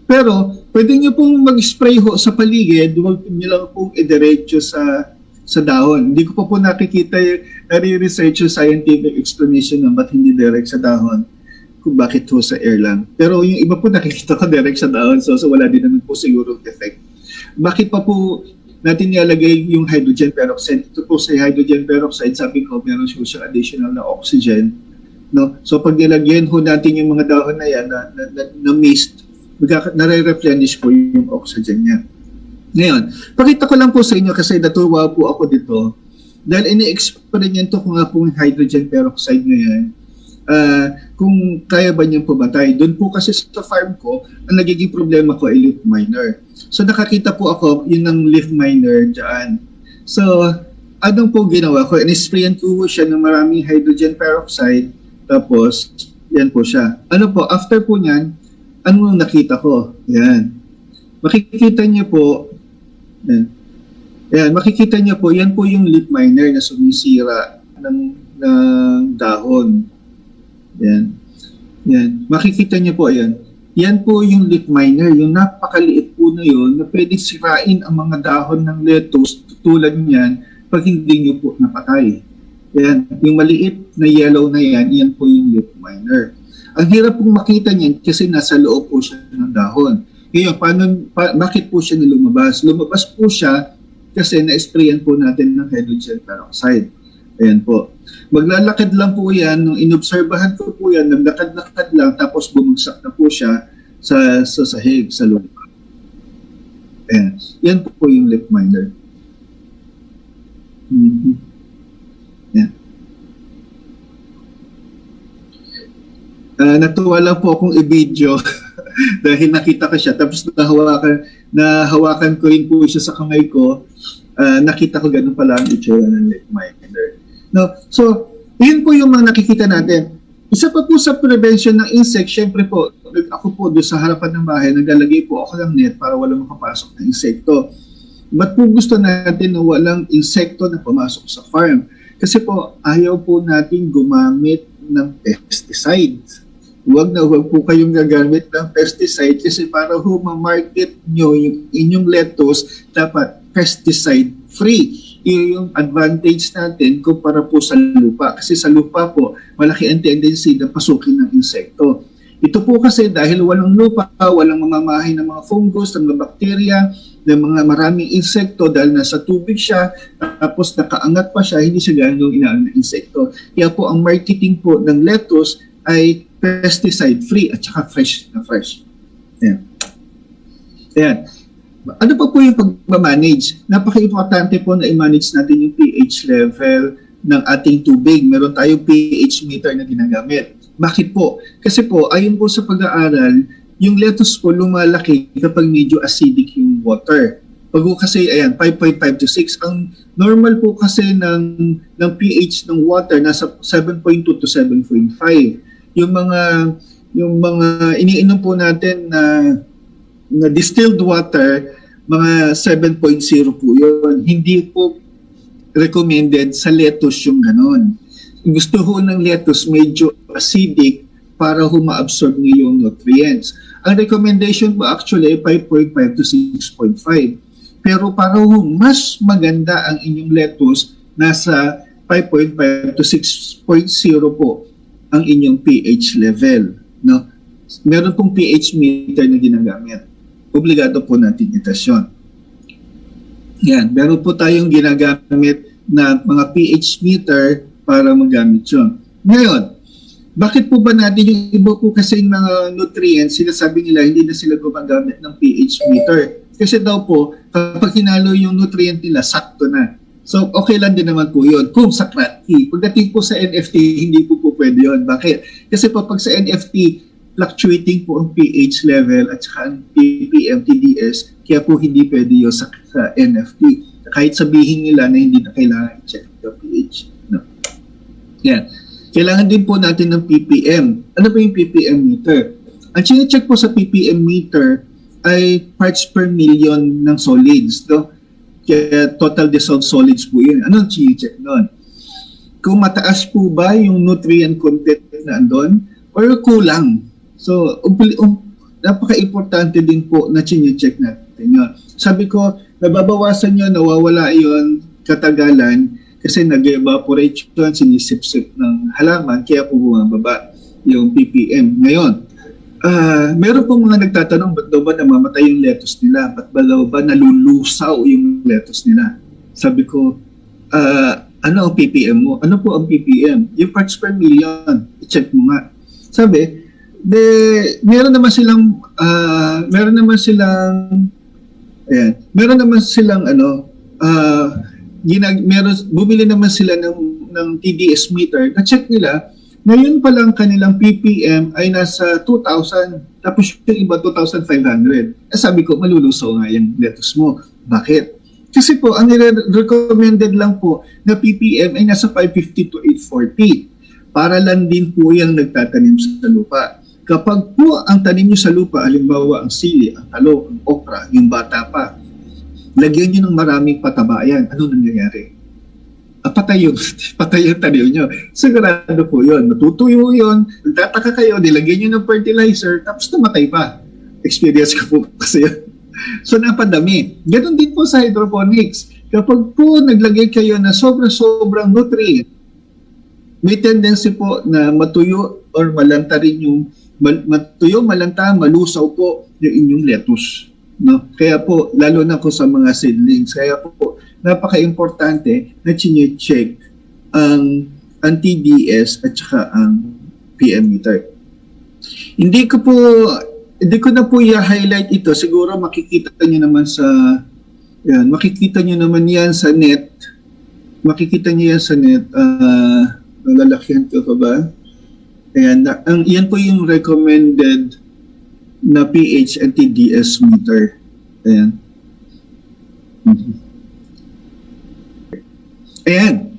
Pero pwede nyo pong mag-spray ho sa paligid, wag nyo lang pong idiretso sa dahon. Hindi ko pa po nakikita nare-research yung scientific explanation ng ba't hindi direct sa dahon, kung bakit ho sa air lang. Pero yung iba po nakikita ko direct sa dahon, so wala din naman po siguro effect. Bakit pa po natin nilalagay yung hydrogen peroxide? Ito po sa hydrogen peroxide, sabi ko, meron siya additional na oxygen. No? So pag nilagyan ho natin yung mga dahon na yan na mist, nare-replenish po yung oxygen niya. Ngayon, pakita ko lang po sa inyo kasi natuwa po ako dito dahil ini-experimento ko nga po yung hydrogen peroxide ngayon. Kung kaya ba niyang pumatay. Doon po kasi sa farm ko, ang nagiging problema ko ay leaf miner. So nakakita po ako yun ng leaf miner dyan. So, anong po ginawa ko? In-sprayan ko siya ng maraming hydrogen peroxide, tapos yan po siya. Ano po, after po niyan, ano nakita ko? Yan. Makikita niyo po, yan, makikita niyo po, yan po yung leaf miner na sumisira ng dahon. Yan. Yan. Makikita niyo po, ayan. Yan po yung leaf miner, yung napakaliit po na yun na pwedeng sirain ang mga dahon ng lettuce tulad niyan pag hindi niyo po napatay. Yan. Yung maliit na yellow na yan, yan po yung leaf miner. Ang hirap pong makita niyan kasi nasa loob po siya ng dahon. Ngayon, bakit po siya lumabas? Lumabas po siya kasi na-sprayan po natin ng hydrogen peroxide. Ayan po. Maglalakad lang po yan, nung inobserbahan ko po yan, naglakad-lakad lang, tapos bumagsak na po siya sa sahig, sa lupa. Ayan. Yan po yung leaf miner. Yan. Natuwa lang po akong i-video dahil nakita ko siya, tapos nahawakan ko rin po siya sa kamay ko, nakita ko ganun pala ang itsura ng leaf miner. No? So, yun po yung mga nakikita natin. Isa pa po sa prevention ng insect, syempre po, ako po doon sa harapan ng bahay, naglalagay po ako ng net para walang makapasok na insekto. Ba't po gusto natin na walang insekto na pumasok sa farm? Kasi po, ayaw po natin gumamit ng pesticides. Huwag po kayong gagamit ng pesticide kasi para ma-market nyo yung inyong lettuce, dapat pesticide-free. Yung advantage natin kumpara po sa lupa. Kasi sa lupa po, malaki ang tendency na pasukin ng insekto. Ito po kasi dahil walang lupa, walang mamamahay ng mga fungus, ng mga bakterya, ng mga maraming insekto dahil nasa tubig siya, tapos nakaangat pa siya, hindi siya ganong inaan ng insekto. Kaya po ang marketing po ng lettuce ay pesticide-free at saka fresh na fresh. Ayan. Ayan. Ano pa po yung pag-manage? Napaka-importante po na i-manage natin yung pH level ng ating tubig. Meron tayong pH meter na ginagamit. Bakit po? Kasi po, ayon po sa pag-aaral, yung lettuce po lumalaki kapag medyo acidic yung water. Pag kasi, ayan, 5.5 to 6. Ang normal po kasi ng pH ng water nasa 7.2 to 7.5. Yung mga iniinom po natin na distilled water, mga 7.0 po yun. Hindi po recommended sa lettuce yung ganon. Gusto ho ng lettuce medyo acidic para ma-absorb niyo yung nutrients. Ang recommendation po actually 5.5 to 6.5. Pero para ho mas maganda ang inyong lettuce, nasa 5.5 to 6.0 po ang inyong pH level. No? Meron pong pH meter na ginagamit. Obligado po natin itasyon. Yan, meron po tayong ginagamit na mga pH meter para magamit yun. Ngayon, bakit po ba natin yung iba po kasi mga nutrients, sinasabi nila hindi na sila gumagamit ng pH meter. Kasi daw po, kapag hinalo yung nutrient nila, sakto na. So, okay lang din naman po yun. Kung sa CRAT-T. Pagdating po sa NFT, hindi po pwede yun. Bakit? Kasi po pag sa NFT, fluctuating po ang pH level at saka ang ppm, TDS, kaya po hindi pwede yun sa NFT. Kahit sabihin nila na hindi na kailangan i-check yung pH. No. Yan. Kailangan din po natin ng ppm. Ano ba yung ppm meter? Ang chine-check po sa ppm meter ay parts per million ng solids. No? Kaya total dissolved solids po yun. Ano ang chine-check nun? Kung mataas po ba yung nutrient content na andon or kulang. So, napaka-importante din po na chine-check natin yun. Sabi ko, nababawasan yun, nawawala yun katagalan kasi nag-evaporate yun, sinisip-sip ng halaman, kaya po bumababa yung ppm. Ngayon, meron pong mga nagtatanong, ba't daw ba namamatay yung lettuce nila? Ba't ba daw ba nalulusaw yung lettuce nila? Sabi ko, ano ang ppm mo? Ano po ang ppm? Yung parts per million. I-check mo nga. Sabi, meron naman silang bumili naman sila ng TDS meter. Na-check nila, ngayon pa lang kanilang PPM ay nasa 2,000, tapos yung iba 2,500. Sabi ko, malulusaw nga yung lettuce mo. Bakit? Kasi po, ang recommended lang po na PPM ay nasa 550 to 840. Para lang din po yung nagtatanim sa lupa. Kapag po ang tanim nyo sa lupa, halimbawa ang sili, ang talo, ang okra, yung bata pa, lagyan nyo ng maraming pataba yan. Ano nangyayari? Patay yung tanim nyo. Sigurado po yun. Matutuyo yun. Nagtataka kayo, nilagyan nyo ng fertilizer, tapos namatay pa. Experience ko po kasi yun. So napadami. Ganon din po sa hydroponics. Kapag po naglagay kayo na sobrang nutrient, may tendency po na matuyo or malanta rin yung malanta, malusaw po yung inyong lettuce. No? Kaya po, lalo na po sa mga seedlings, kaya po, napaka-importante na chine-check ang TDS at saka ang PM meter. Hindi ko na po i-highlight ito. Siguro makikita niyo naman yan sa net. Makikita niyo yan sa net. Nalalakyan ko pa ba? Ayan, yan po yung recommended na pH and TDS meter. Ayan. Ayan.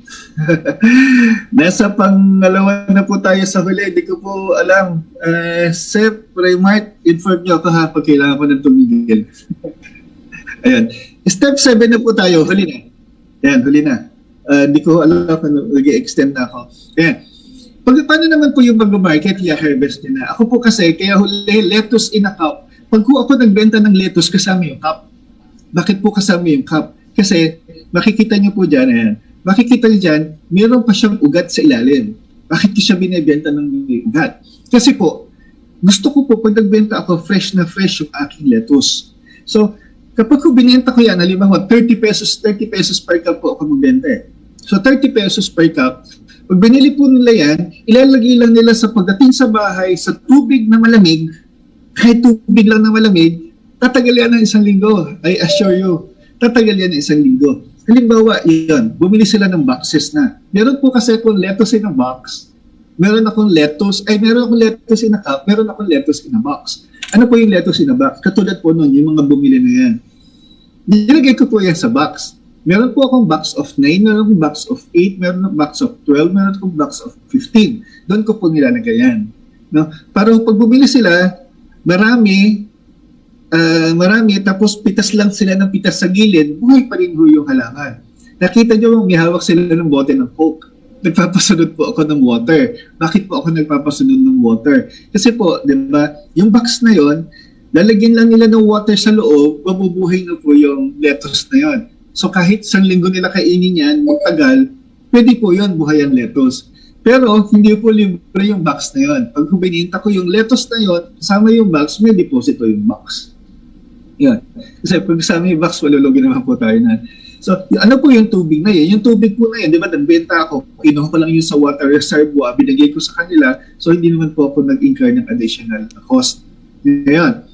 Nasa pangalawa na po tayo sa huli. Hindi ko po alam. Sep, Raymart, inform niyo ako ha pag kailangan ko ng tumigil. Ayan. Step 7 na po tayo. Huli na. Ayan, huli na. Hindi ko alam kung nag-extend na ako. Ayan. Paano naman po yung mag-market, i-harvest nyo na? Ako po kasi, kaya huli, lettuce in a cup. Pag po ako nagbenta ng lettuce, kasama yung cup. Bakit po kasama yung cup? Kasi, makikita nyo po dyan, ayan. Makikita nyo dyan, meron pa siyang ugat sa ilalim. Bakit ko siya binibenta ng ugat? Kasi po, gusto ko po, pag nagbenta ako, fresh na fresh yung aking lettuce. So, kapag ko binenta ko yan, halimbawa, 30 pesos per cup po ako magbenta eh. So, 30 pesos per cup. Pag binili po nila yan, ilalagay lang nila sa pagdating sa bahay, sa tubig na malamig, kahit tubig lang na malamig, tatagal yan ng 1 linggo. I assure you, tatagal yan ng 1 linggo. Halimbawa, yun, bumili sila ng boxes na. Meron po kasi akong lettuce in a box. Meron akong lettuce in a cup, meron akong lettuce in a box. Ano po yung lettuce in a box? Katulad po nun, yung mga bumili na yan. Nilagay ko po yan sa box. Meron po akong box of 9, meron akong box of 8, meron akong box of 12, meron akong box of 15. Doon ko po nilalagay yan. No? Para pag bumili sila, marami, tapos pitas lang sila ng pitas sa gilid, buhay pa rin yung halaman. Nakita nyo, may hawak sila ng bote ng Coke. Nagpapasunod po ako ng water. Bakit po ako nagpapasunod ng water? Kasi po, di ba, yung box na yon, lalagyan lang nila ng water sa loob, mabubuhay na po yung lettuce na yon. So kahit 1 linggo nila kainin yan, magtagal, pwede po yun, buhay ang lettuce. Pero hindi po libre yung box na yon. Pag bininta ko yung lettuce na yon, kasama yung box, may deposito yung box. Yan. Kasi pag kasama yung box, walulogin naman po tayo na. So, ano po yung tubig na yan? Yung tubig po na yan, di ba, nagbenta ako, kinuha ko lang yung sa water reservoir, binigay ko sa kanila, so hindi naman po ako nag-incur ng additional cost. Ngayon,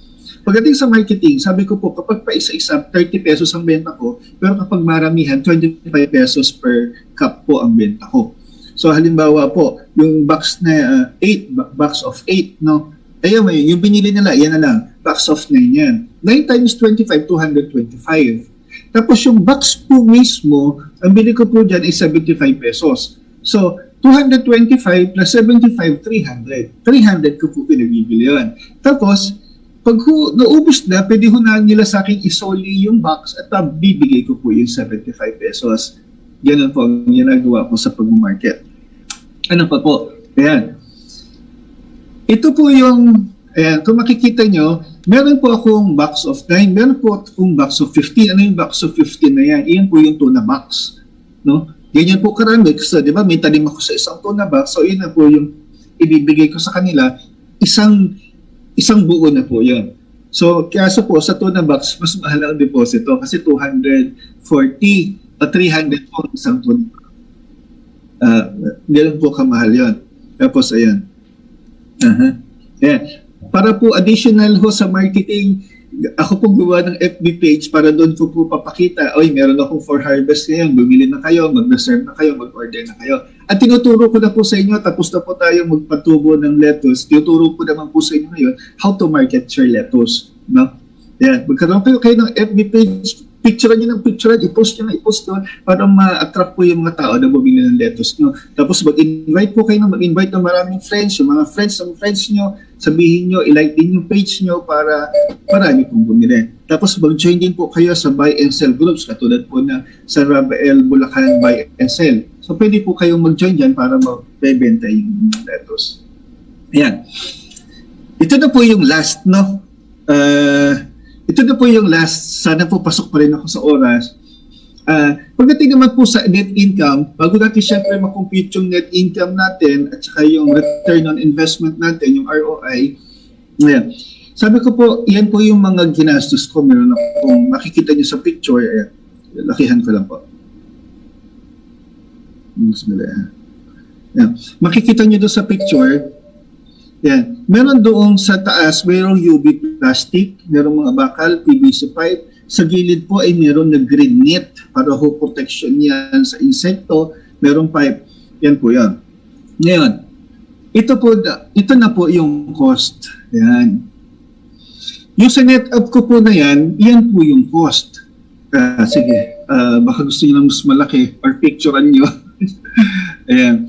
pagdating sa marketing, sabi ko po, kapag pa isa-isa, 30 pesos ang benta ko, pero kapag maramihan, 25 pesos per cup po ang benta ko. So, halimbawa po, yung box na 8, box of 8, no? Ayun, yung binili nila, yan na lang, box of 9 yan. 9 times 25, 225. Tapos yung box po mismo, ang bili ko po dyan ay 75 pesos. So, 225 plus 75, 300. 300 ko po pinabibili yun. Tapos, pag naubos na, pwede hunahan nila sa akin isoli yung box at bibigay ko po yung 75 pesos. Ganun po ang ginagawa ko sa pag-market. Ano pa po? Ayan. Ito po yung, ayan, kung makikita nyo, meron po akong box of 9, meron po akong box of 15. Ano yung box of 15 na yan? Iyan po yung tuna box. No? Ganyan po karami. Kasi, di ba, may tanim ako sa isang tuna box. So, yun na po yung ibibigay ko sa kanila. Isang buo na po yun. So, kaya po, sa tuna box, mas mahal ang deposito kasi 240 o 300 po isang tuna. Ganun po kamahal yun. Tapos, ayan. Ayan. Para po additional ho sa marketing, ako po gawa ng FB page para doon ko po papakita, oy, meron akong for harvest ngayon, bumili na kayo, mag-reserve na kayo, mag-order na kayo. At tinuturo ko na po sa inyo, tapos na po tayo magpatubo ng lettuce, tinuturo ko naman po sa inyo ngayon how to market your lettuce. No? Yan. Magkaroon kayo ng FB page, picture nyo ng picture, i-post nyo na i-post doon para ma-attract po yung mga tao na bumili ng lettuce nyo. Tapos mag-invite po kayo mag-invite ng maraming friends, yung mga friends ng friends nyo, sabihin nyo, i-like din yung page nyo para marami pong bumili. Tapos mag-join din po kayo sa buy and sell groups, katulad po na sa Rabael Bulacan Buy and Sell. So pwede po kayong mag-join dyan para magbebenta yung lettuce. Ayan. Ito na po yung last, no? Ito na po yung last. Sana po pasok pa rin ako sa oras. Pagdating naman po sa net income, bago natin syempre makompute yung net income natin at saka yung return on investment natin, yung ROI. Ayan. Sabi ko po, yan po yung mga ginastos ko. Meron akong makikita nyo sa picture. Ayan. Lakihan ko lang po. Ayan. Makikita nyo doon sa picture. Yan. Meron doon sa taas, mayroong UV plastic, merong mga bakal, PVC pipe. Sa gilid po ay meron na green net para ho protection yan sa insekto. Merong pipe. Yan po yan. Ngayon, ito na po yung cost. Yan. Yung sa net up ko po na yan po yung cost. Sige, baka gusto nyo lang mas malaki or picturean nyo. Ayan.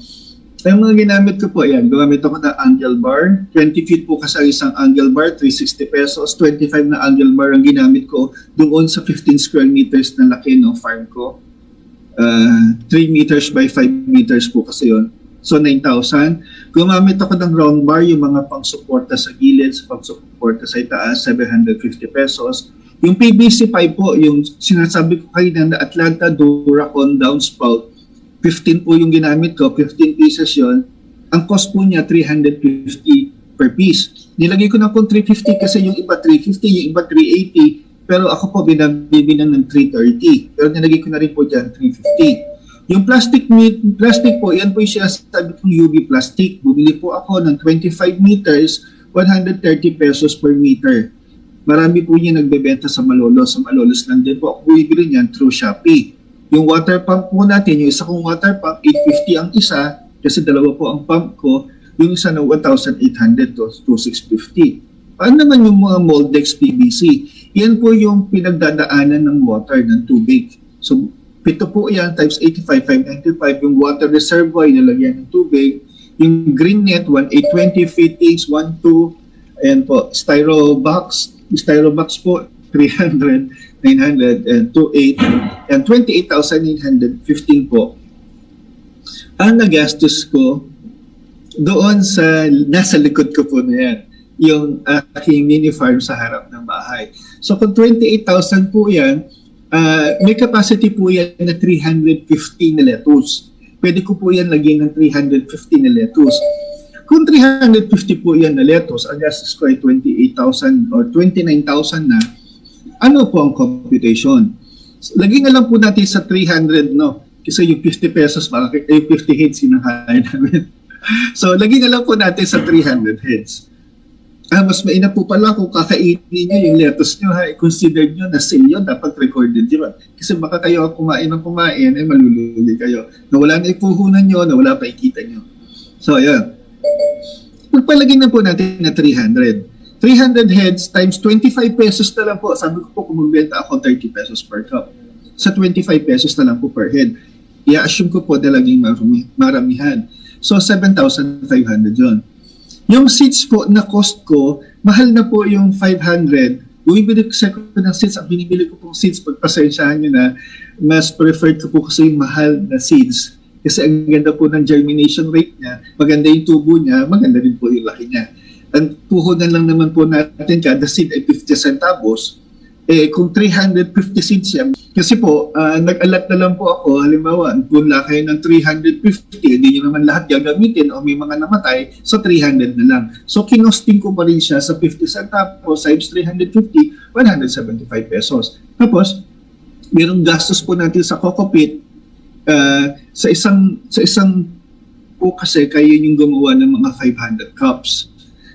Yung mga ginamit ko po, ayan, gumamit ako ng angle bar. 20 feet po kasi isang angle bar, 360 pesos. 25 na angle bar ang ginamit ko doon sa 15 square meters na laki ng farm ko. 3 meters by 5 meters po kasi yun. So, 9,000. Gumamit ako ng round bar, yung mga pang-suporta sa gilid, pang-suporta sa itaas, 750 pesos. Yung PVC pipe po, yung sinasabi ko kayo na Atlanta Duracon downspout, 15 po yung ginamit ko, 15 pieces yon. Ang cost po niya, 350 per piece. Nilagay ko na po 350 kasi yung iba 350, yung iba 380. Pero ako po binibinan ng 330. Pero nilagay ko na rin po dyan, 350. Yung plastic po, yan po yung sinasabi kong UV plastic. Bumili po ako ng 25 meters, 130 pesos per meter. Marami po yung nagbebenta sa Malolos. Sa Malolos lang din po ako bumibili niyan through Shopee. Yung water pump po natin, yung isa kong water pump, 850 ang isa, kasi dalawa po ang pump ko, yung isa na 1,800 to 2,650. Paano naman yung mga Moldex PVC? Yan po yung pinagdadaanan ng water, ng tubig. So, 7 po yan, times 85, 595, yung water reservoir, nilagyan ng tubig. Yung green net, 1,820 fittings, 1, 2, ayan po, styro box po, 300, 900, and 28, and 28,915 po. Ang nagastos ko doon sa, nasa likod ko po na yan, yung aking mini farm sa harap ng bahay. So kung 28,000 po yan, may capacity po yan na 350 na lettuce. Pwede ko po yan lagyan ng 350 na lettuce. Kung 350 po yan na lettuce, ang gastos ko ay 28,000 or 29,000 na, ano po ang computation? Lagyan na lang po natin sa 300, no? Kasi yung 50 pesos, yung 50 heads sinakain namin. So, lagyan na lang po natin sa 300 heads. Mas mainam po pala kung kakainin nyo yung lettuce nyo, consider nyo na sale yun, dapat recorded yun. Kasi baka kayo kumain ng kumain, malulugi kayo. Nawala na ipuhunan nyo, nawala pa ikita nyo. So, ayan. Pagpalagay na po natin na 300. 300 heads times 25 pesos na lang po. Sabi ko po kung magbenta ako 30 pesos per cup. Sa 25 pesos na lang po per head. I-assume ko po na laging maramihan. So, 7,500 yun. Yung seeds po na cost ko, mahal na po yung 500. Bumibili ko ng seeds. Ang binibili ko pong seeds, pagpasensyahan nyo na, mas preferred ko po kasi yung mahal na seeds. Kasi ang ganda po ng germination rate niya, maganda yung tubo niya, maganda din po yung laki niya. Ang puhunan lang naman po natin kada seed ay 50 centavos. Kung 350 seeds yan, kasi po, nag-alat na lang po ako, halimbawa, punla kayo ng 350, hindi nyo naman lahat gagamitin o may mga namatay, so 300 na lang. So, kinosting ko pa rin siya sa 50 centavos times 350, 175 pesos. Tapos, mayroong gastos po natin sa coco pit, sa isang po kasi kayo yung gumawa ng mga 500 cups.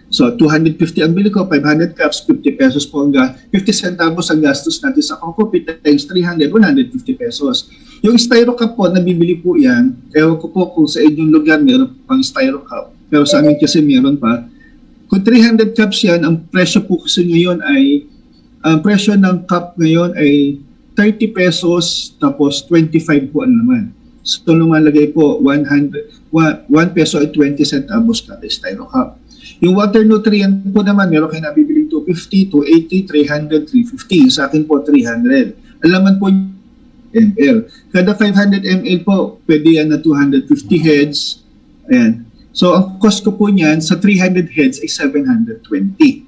So 250 ang bili ko, 500 cups, 50 pesos po 50 centavos ang gastos natin sa coffee times 300, 150 pesos. Yung styro cup po, nabibili po yan. Ewan ko po kung sa inyong lugar meron pang styro cup. Pero sa amin kasi meron pa. Kung 300 cups yan, ang presyo po kasi ngayon ay, ang presyo ng cup ngayon ay 30 pesos tapos 25 po ang laman. So lumalagay po 1 peso at 20 centavos kada styro cup. Yung water nutrient po naman, meron kayo nabibiling 250, 280, 300, 350. Sa akin po 300. Ang laman po ml. Kada 500 ml po, pwede yan na 250 heads. Ayan. So ang cost ko po niyan sa 300 heads ay 720.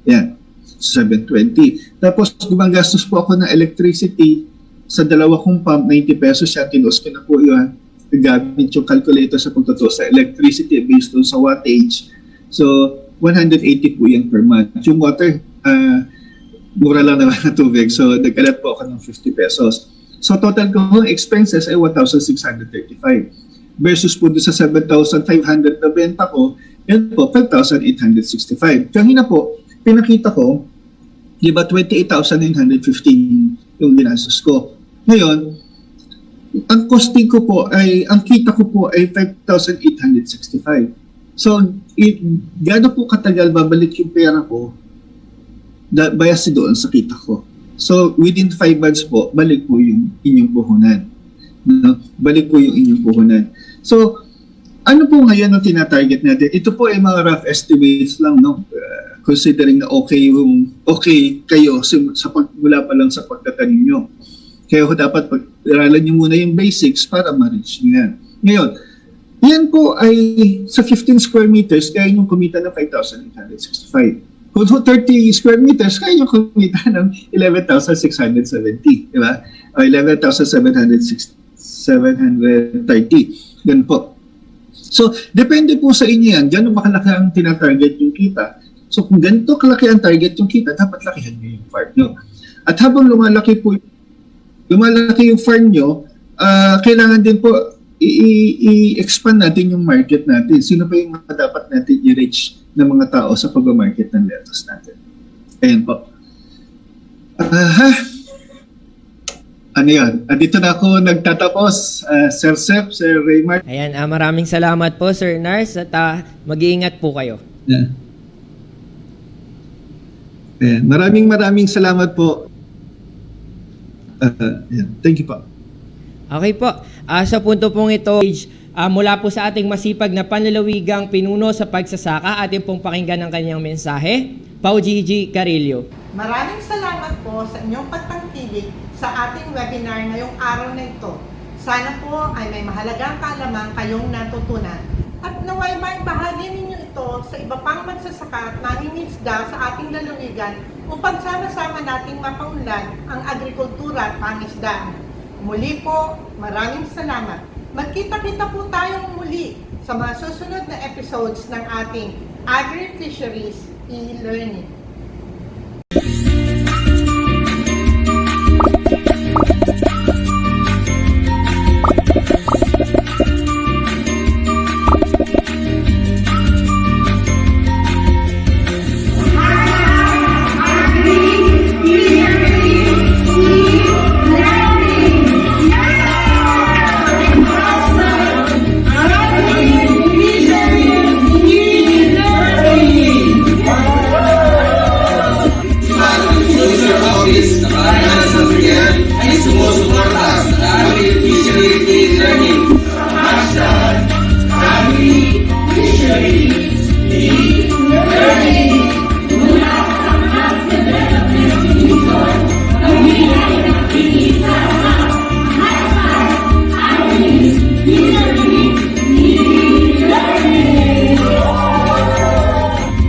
Ayan. 720. Tapos gumagastos po ako ng electricity sa dalawa kong pump, 90 pesos siya. Tinos ko na po yun. Gamit yung calculator sa pagtotoo sa electricity based on sa wattage. So, 180 po yan per month. Yung water, mura lang naman na tubig. So, nag-alat po ako ng 50 pesos. So, total ko expenses ay 1,635. Versus po doon sa 7,500 na benta ko, yan po, 5,865. Kanina po, pinakita ko, di ba 28,915 yung ginastos ko. Ngayon, ang costing ko po ay, ang kita ko po ay 5,865. So, gaano po katagal babalik yung pera ko bayas doon sa kita ko. So, within 5 months po, balik po yung inyong puhunan. No? Balik po yung inyong puhunan. So, ano po ngayon ang tinatarget natin? Ito po ay mga rough estimates lang, no? Considering na okay kayo mula pa lang sa pagtatanim nyo. Kaya dapat pag-aralan nyo muna yung basics para ma-reach nyo yan. Ngayon, yan po ay sa 15 square meters, kaya nyo kumita ng 5,865. Kung 30 square meters, kaya nyo kumita ng 11,670. Diba? O 11,730. Ganun po. So, depende po sa inyo yan. Gano'n makalaki ang tinatarget yung kita. So, kung ganito kalaki ang target yung kita, dapat lakihan nyo yung farm nyo. At habang lumalaki yung farm nyo, kailangan din po i-expand natin yung market natin. Sino pa yung dapat natin i-reach ng mga tao sa pag-market ng lettuce natin? Ayan po. Ano yan? Dito na ako nagtatapos. Sir Sep, Sir Raymar. Ayan, maraming salamat po, Sir Nars, at mag-iingat po kayo. Yeah. Ayan. Maraming salamat po. Yeah. Thank you po. Okay po. Sa punto pong ito, mula po sa ating masipag na panlalawigang pinuno sa pagsasaka, ating pong pakinggan ang kanyang mensahe, Pao Gigi Carillo. Maraming salamat po sa inyong pagtangkilik sa ating webinar ngayong araw na ito. Sana po ay may mahalagang kaalaman kayong natutunan. At naway bahagi ninyo ito sa iba pang magsasaka at nangingisda sa ating lalawigan upang sama-sama nating mapaunlad ang agrikultura at pangisdaan. Muli po, maraming salamat. Magkita-kita po tayong muli sa mga susunod na episodes ng ating Agri-Fisheries e-learning.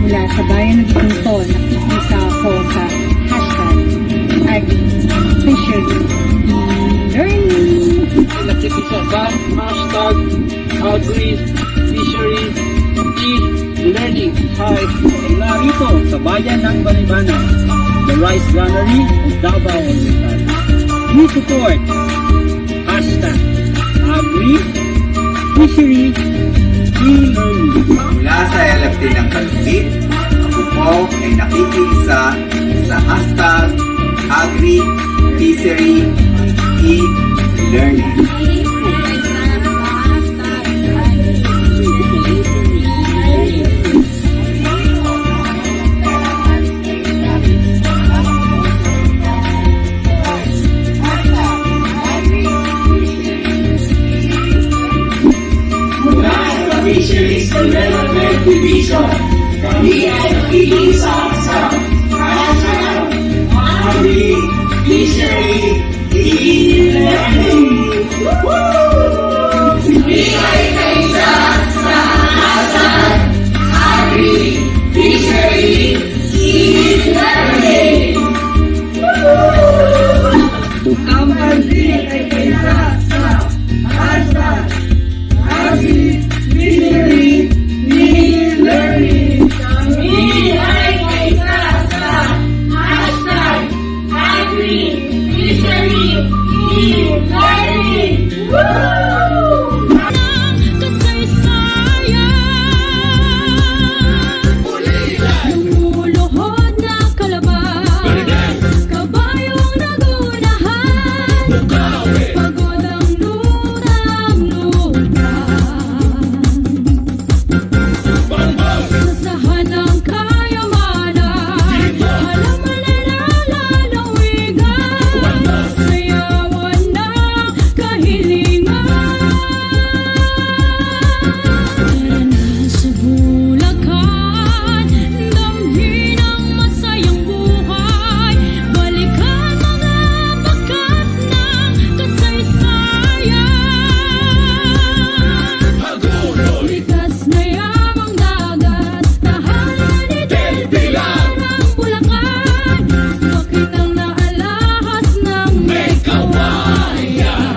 Mula sa bayan ng Bicol, nakikita ako sa #AgriFisheries Nakikita sa #AgriFisheries e-learning. Hi, mula rito sa bayan ng Balibana, the Rice Granary of Davao Oriental. We support #AgriFisheries e-learning. Mula sa LFT ng Kalupit, mo ay nakikiisa sa hashtag AgriFishery-e-Learning. Fisheries Development Division. Kami ay nakikiisa sa hashtag AgriFishery-e-Learning. Kami ay nakikiisa sa hashtag AgriFishery-e-Learning. Ang pag-ibig ay kaisa sa hashtag AgriFishery-e-Learning. Kami ay kaisa sa hashtag AgriFishery-e-Learning. Lumuluhod na kalaban, kabayong nagunahan, pagod ang lutang-lutang. Sasahan ng kayamanan, halaman na nalalawigan, sayawan ng kahilingan. Tara na sa Bulacan, damhin ang masayang buhay, balikan mga bakas ng kasaysayan. Likas na yamang dagat, tahanan ni Del Pilar ng Bulacan, bakit ang naalahas ng may kawayan?